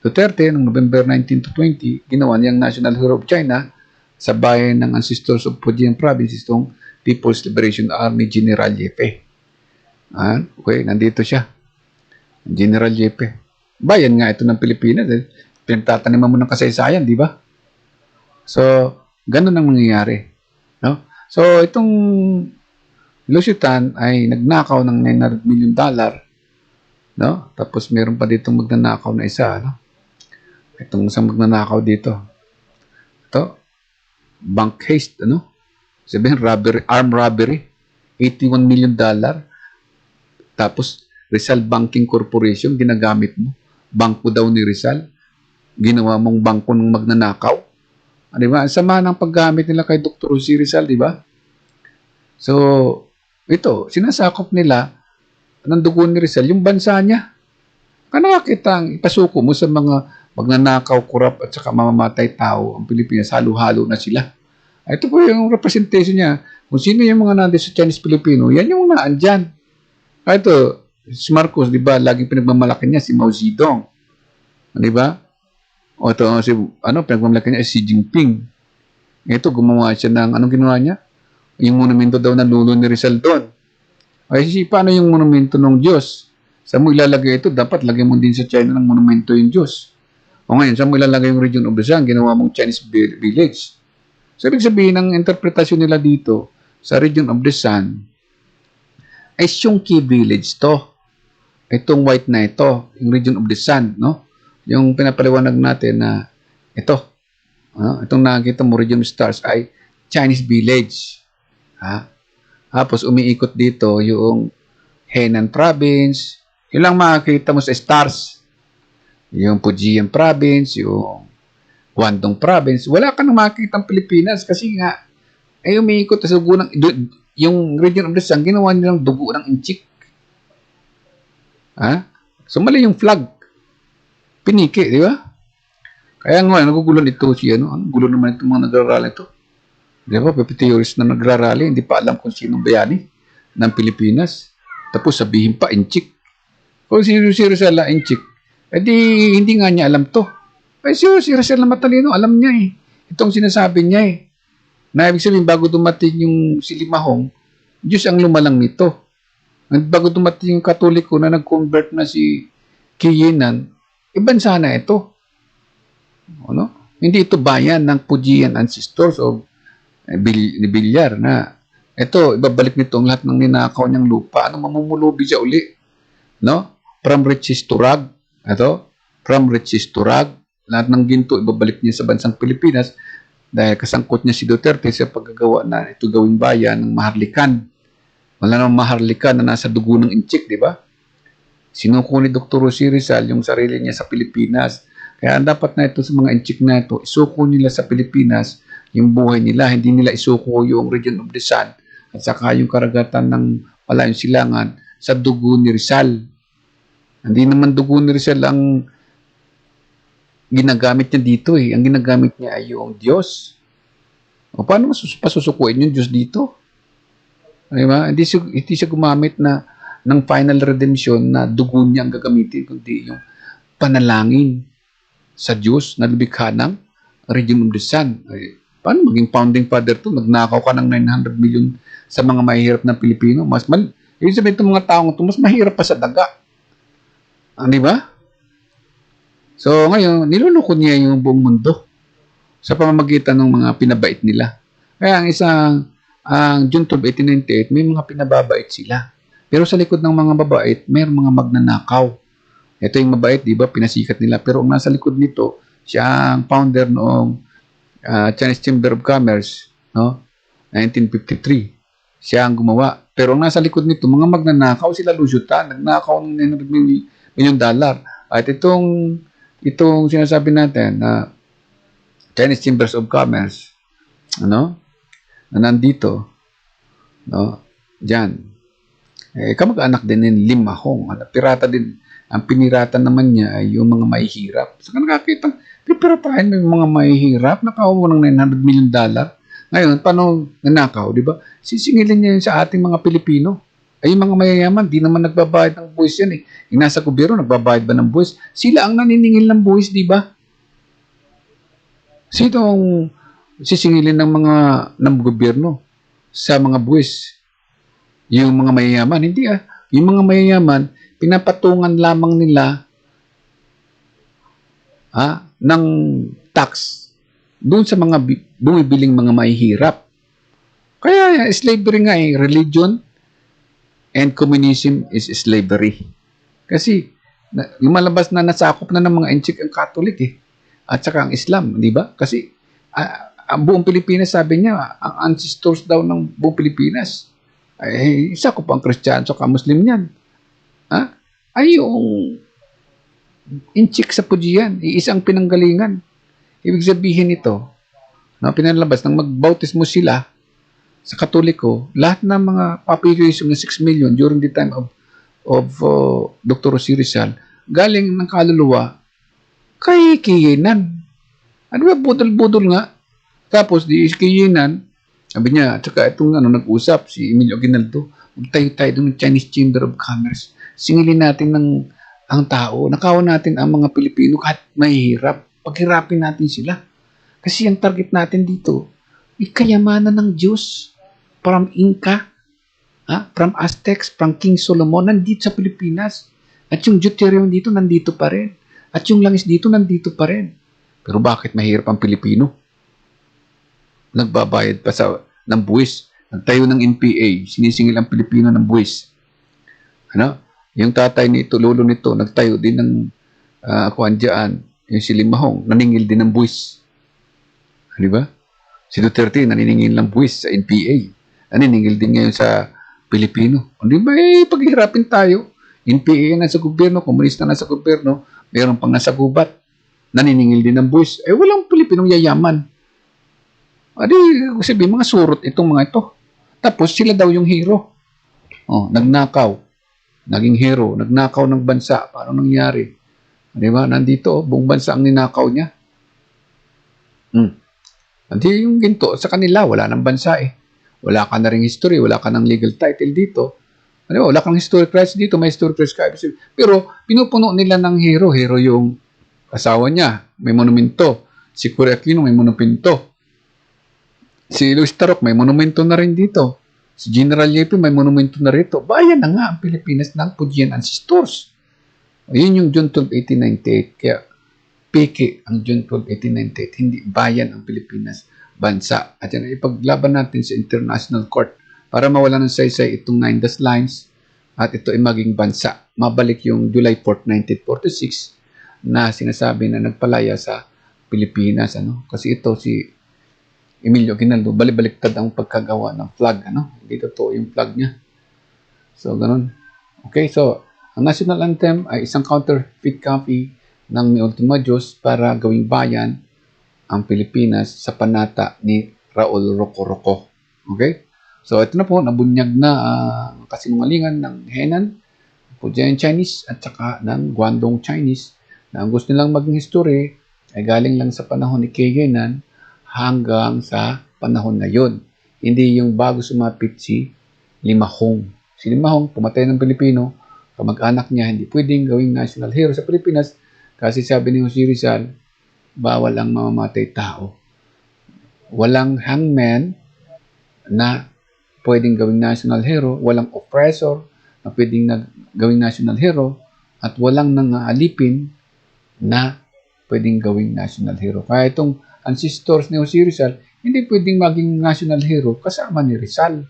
[SPEAKER 1] Duterte, noong November 19 to 20, ginawa niyang National Hero of China sa bayan ng ancestors of Fujian Province, itong People's Liberation Army General Yepe. Okay, nandito siya. General Yepe. Bayan nga ito ng Pilipinas. Pinagtataniman mo ng kasaysayan, di ba? So, ganun ang mangyayari. No? So, itong Lusitan ay nagnakaw ng $900 million. No? Tapos meron pa dito magnanakaw na isa. No? Itong isang magnanakaw dito. Ito, bank heist. Ano? Sabihin, robbery, armed robbery. $81 million. Tapos, Rizal Banking Corporation, ginagamit mo. Bangko daw ni Rizal. Ginawa mong bangko ng magnanakaw. Di ba? Ang sama ng paggamit nila kay Dr. Jose Rizal, di ba? So, ito, sinasakop nila ng dugo ni Rizal, yung bansa niya. Kaya nakakita ang ipasuko mo sa mga magnanakaw, kurap, at saka mamamatay tao, ang Pilipinas, halo-halo na sila. Ito po yung representation niya. Kung sino yung mga nandito sa Chinese-Filipino, yan yung naan dyan. Ito, si Marcos, di ba, laging pinagmamalaki niya si Mao Zedong. Di ba? O ito, pinagmamalaki niya si Xi Jinping. Ito, gumawa siya ng, anong ginawa niya? Yung monumento daw na lulo ni Rizal doon. Ay, paano yung monumento ng Diyos? Saan mo ilalagay ito? Dapat lagay mo din sa China ng monumento yung Diyos. O ngayon, saan mo ilalagay yung region of the Sun? Ginawa mong Chinese village. So, ibig sabihin, ang interpretasyon nila dito sa region of the Sun ay Shunqi village to. Itong white na ito, yung region of the Sun, no? Yung pinapaliwanag natin na ito, itong nakikita mo, region of stars ay Chinese village. Tapos umiikot dito yung Henan province, yun lang makikita mo sa stars. Yung Fujian province, yung Guangdong province, wala ka nang makikita ang Pilipinas kasi nga, ay umiikot sa dugo ng, yung region of the Sun, ginawa nilang dugo ng inchik. So mali yung flag. Piniki, di ba? Kaya nga, nagugulan ito siya, ang gulo naman itong mga nagrarally ito. Di ba, theorist na nagrarally, hindi pa alam kung sinong bayani ng Pilipinas. Tapos sabihin pa, inchik. Kung si Rizal na inchik, edi hindi nga niya alam to. Ay si Rizal na matalino, alam niya eh. Itong sinasabi niya eh. Na ibig sabihin, bago dumating yung si Limahong, Diyos ang lumalang nito. Bago dumating yung Katoliko na nag-convert na si Kiyenan, ibansa na ito. Ano? Hindi ito bayan ng Fujian ancestors o ni Bilyar na ito, ibabalik nito ang lahat ng ninakaw niyang lupa. Ano, mamumulubi siya uli. No? From riches to rag. Ito, from riches to rag. Lahat ng ginto, ibabalik niya sa bansang Pilipinas dahil kasangkot niya si Duterte sa paggagawa na ito gawing bayan ng Maharlikan. Wala namang Maharlikan na nasa dugo ng inchik, di ba? Sinuko ni Dr. Jose Rizal yung sarili niya sa Pilipinas. Kaya dapat na ito sa mga inchik na ito, isuko nila sa Pilipinas yung buhay nila. Hindi nila isuko yung region of the Sun at saka yung karagatan ng Palayong Silangan sa dugo ni Rizal. Hindi naman dugo ni Rizal ang ginagamit niya dito eh. Ang ginagamit niya ay yung Diyos. O paano pasusukuin yung Diyos dito? Diba? Hindi siya gumamit ng final redemption na dugo niya ang gagamitin, kundi yung panalangin sa Diyos na lumikha ng region of the Sun. Ay, paano maging founding father to? Nagnakaw ka ng 900 million sa mga mahihirap na Pilipino. Ibig sabihin itong mga taong ito, mas mahirap pa sa daga. Di ba? So, ngayon, nilulukod niya yung buong mundo sa pamamagitan ng mga pinabait nila. Kaya ang June 12, 1898, may mga pinababait sila. Pero sa likod ng mga babait, may mga magnanakaw. Ito yung mabait, di ba? Pinasikat nila. Pero ang nasa likod nito, siya ang founder noong Chinese Chamber of Commerce, no? 1953. Siya ang gumawa. Pero ang nasa likod nito, mga magnanakaw, sila lusyutan. Nagnakaw ng $900 million. At itong sinasabi natin na Chinese Chambers of Commerce, na nandito, no? Diyan. Kamag-anak din ni Limahong. Pirata din Ang piniratan naman niya ay yung mga mahihirap. So, nakakita, pipiratahin mo yung mga mahihirap, nakawa ng $900 million. Ngayon, paano nanakaw, di ba? Sisingilin niya yun sa ating mga Pilipino. Ay, yung mga mayayaman, di naman nagbabayad ng buwis yan eh. Yung nasa gobyerno, nagbabayad ba ng buwis? Sila ang naniningil ng buwis, di ba? Sino ang sisingilin ng gobyerno sa mga buwis? Yung mga mayayaman, hindi ah. Yung mga mayayaman, pinapatungan lamang nila ng tax doon sa mga bumibiling mga mahihirap. Kaya slavery nga eh, religion and communism is slavery. Kasi lumalabas na nasakop na ng mga Inchik ang Catholic eh. At saka ang Islam, di ba? Kasi ang buong Pilipinas, sabi niya, ang ancestors daw ng buong Pilipinas, ay sakop ang Kristiyano at Muslim niyan. Ay yung Inchik sa Pujian, iisang pinanggalingan. Ibig sabihin ito, pinalabas nang magbautismo sila sa Katoliko, lahat ng mga population na 6 million during the time of Dr. Jose Rizal, galing ng kaluluwa kay Kiyenan. Ano ba, budol-budol nga. Tapos di Kiyenan, sabi niya, at saka itong nag-usap, si Emilio Aguinaldo, magtayo tayo doon ng Chinese Chamber of Commerce. Singilin natin ang tao, nakawan natin ang mga Pilipino kahit mahihirap. Paghirapin natin sila. Kasi ang target natin dito, kayamanan ng Diyos. From Inca, from Aztecs, from King Solomon, nandito sa Pilipinas. At yung deuterium dito, nandito pa rin. At yung langis dito, nandito pa rin. Pero bakit mahirap ang Pilipino? Nagbabayad pa ng buwis. Nagtayo ng NPA, sinisingil ang Pilipino ng buwis. Yung tatay nito, lolo nito, nagtayo din ng kuwan dyan, yung si Limahong, naningil din ng buwis. Di ba? Si Duterte, naniningil ng buwis sa NPA. Naniningil din ngayon sa Pilipino. Di ba, paghihirapin tayo. NPA na sa gobyerno, komunista na sa gobyerno, mayroon pang nasa gubat. Naniningil din ng buwis. Walang Pilipinong yayaman. Sabihin, mga surot itong mga ito. Tapos, sila daw yung hero. Nagnakaw. Naging hero. Nagnakaw ng bansa. Paano nangyari? Di ba? Nandito, buong bansa ang ninakaw niya. Hindi yung ginto. Sa kanila, wala nang bansa eh. Wala ka na rin history. Wala ka ng legal title dito. Wala kang historic rights dito. May historic rights ka. Pero, pinupuno nila ng hero. Hero yung asawa niya. May monumento. Si Cory Aquino may monumento. Si Luis Tarok may monumento na rin dito. Si General Yepe may monumento na rito. Bayan na nga ang Pilipinas ng Pujian ancestors. Yun yung June 12, 1898. Kaya peke ang June 12, 1898. Hindi bayan ang Pilipinas, bansa. At yan, ipaglaban natin sa International Court para mawala ng saysay itong 9 dash lines at ito ay maging bansa. Mabalik yung July 4, 1946 na sinasabi na nagpalaya sa Pilipinas. Kasi ito si Emilio Aguinaldo, balibaliktad ang pagkagawa ng flag. Hindi totoo yung flag niya. So, ganun. Okay, so, ang national anthem ay isang counterfeit copy ng Mi Ultima Diyos para gawing bayan ang Pilipinas sa panata ni Raul Roco. Okay? So, ito na po, nabunyag na kasinungalingan ng Henan, Pujian Chinese, at saka ng Guangdong Chinese na ang gusto nilang maging history ay galing lang sa panahon ni Keyenan hanggang sa panahon ngayon. Hindi yung bago sumapit si Limahong. Si Limahong, pumatay ng Pilipino, kamag-anak niya, hindi pwedeng gawing national hero sa Pilipinas kasi sabi ni Jose Rizal, bawal ang mamamatay tao. Walang hangman na pwedeng gawing national hero, walang oppressor na pwedeng gawing national hero, at walang nangaalipin na pwedeng gawing national hero. Kaya itong ancestors ni Jose Rizal, hindi pwedeng maging national hero kasama ni Rizal.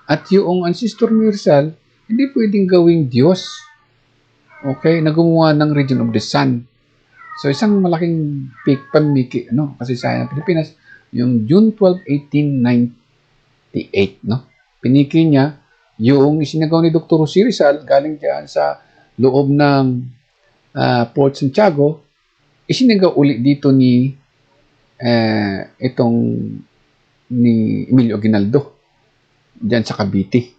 [SPEAKER 1] At yung ancestor ni Rizal, hindi pwedeng gawing Diyos. Okay? Nagumuha ng region of the sun. So, isang malaking pamiki, kasi sa Pilipinas, yung June 12, 1898, piniki niya yung isinagaw ni Dr. Jose Rizal galing dyan sa loob ng Port Santiago, isinagaw uli dito ni ni Emilio Aguinaldo dyan sa Cavite.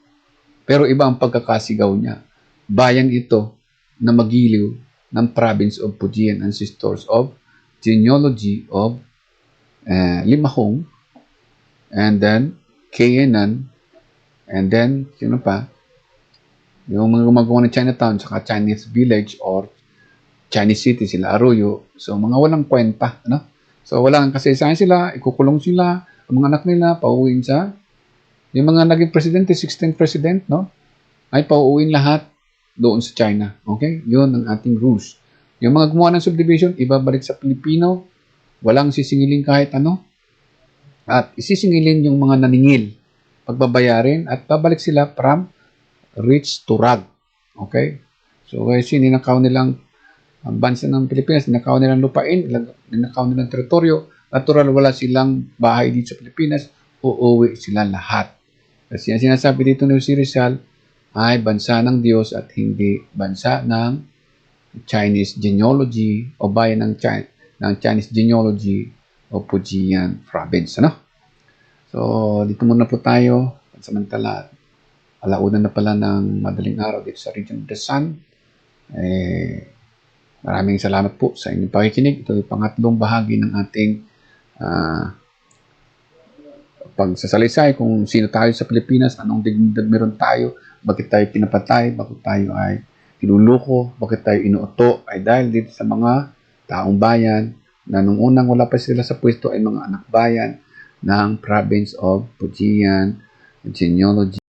[SPEAKER 1] Pero iba ang pagkakasigaw niya. Bayan ito na magiliw ng province of Fujian, ancestors of genealogy of Limahong, and then Kayenan, and then sino pa? Yung mga gumagawa ng Chinatown, saka Chinese village or Chinese city, sila Arroyo. So, mga walang kwenta, ano? So, walang kasaysayan sila, ikukulong sila, ang mga anak nila, pauwiin sa, yung mga naging presidente, 16th president, no? Ay pauuwin lahat doon sa China. Okay? Yun ang ating rules. Yung mga gumawa ng subdivision, ibabalik sa Pilipino, walang sisingilin kahit ano, at isisingilin yung mga naningil, pagbabayarin, at babalik sila from rich to rag. Okay? So, kasi ninakaw nilang ang bansa ng Pilipinas, ninakaw nilang lupain, ninakaw nilang teritoryo, natural wala silang bahay dito sa Pilipinas, uuwi sila lahat. Kasi ang sinasabi dito ni si Rizal ay bansa ng Diyos at hindi bansa ng Chinese genealogy o bayan ng Chinese genealogy o Fujian province. Ano? So, dito muna po tayo. Samantala, alauna na pala ng madaling araw dito sa region of the sun. Maraming salamat po sa inyong pakikinig. Ito yung pangatlong bahagi ng ating pagsasalisay kung sino tayo sa Pilipinas, anong dignidad meron tayo, bakit tayo pinapatay, bakit tayo ay tinuluko, bakit tayo inuuto, ay dahil dito sa mga taong bayan na nung unang wala pa sila sa pwesto ay mga anak bayan ng province of Fujian genealogy.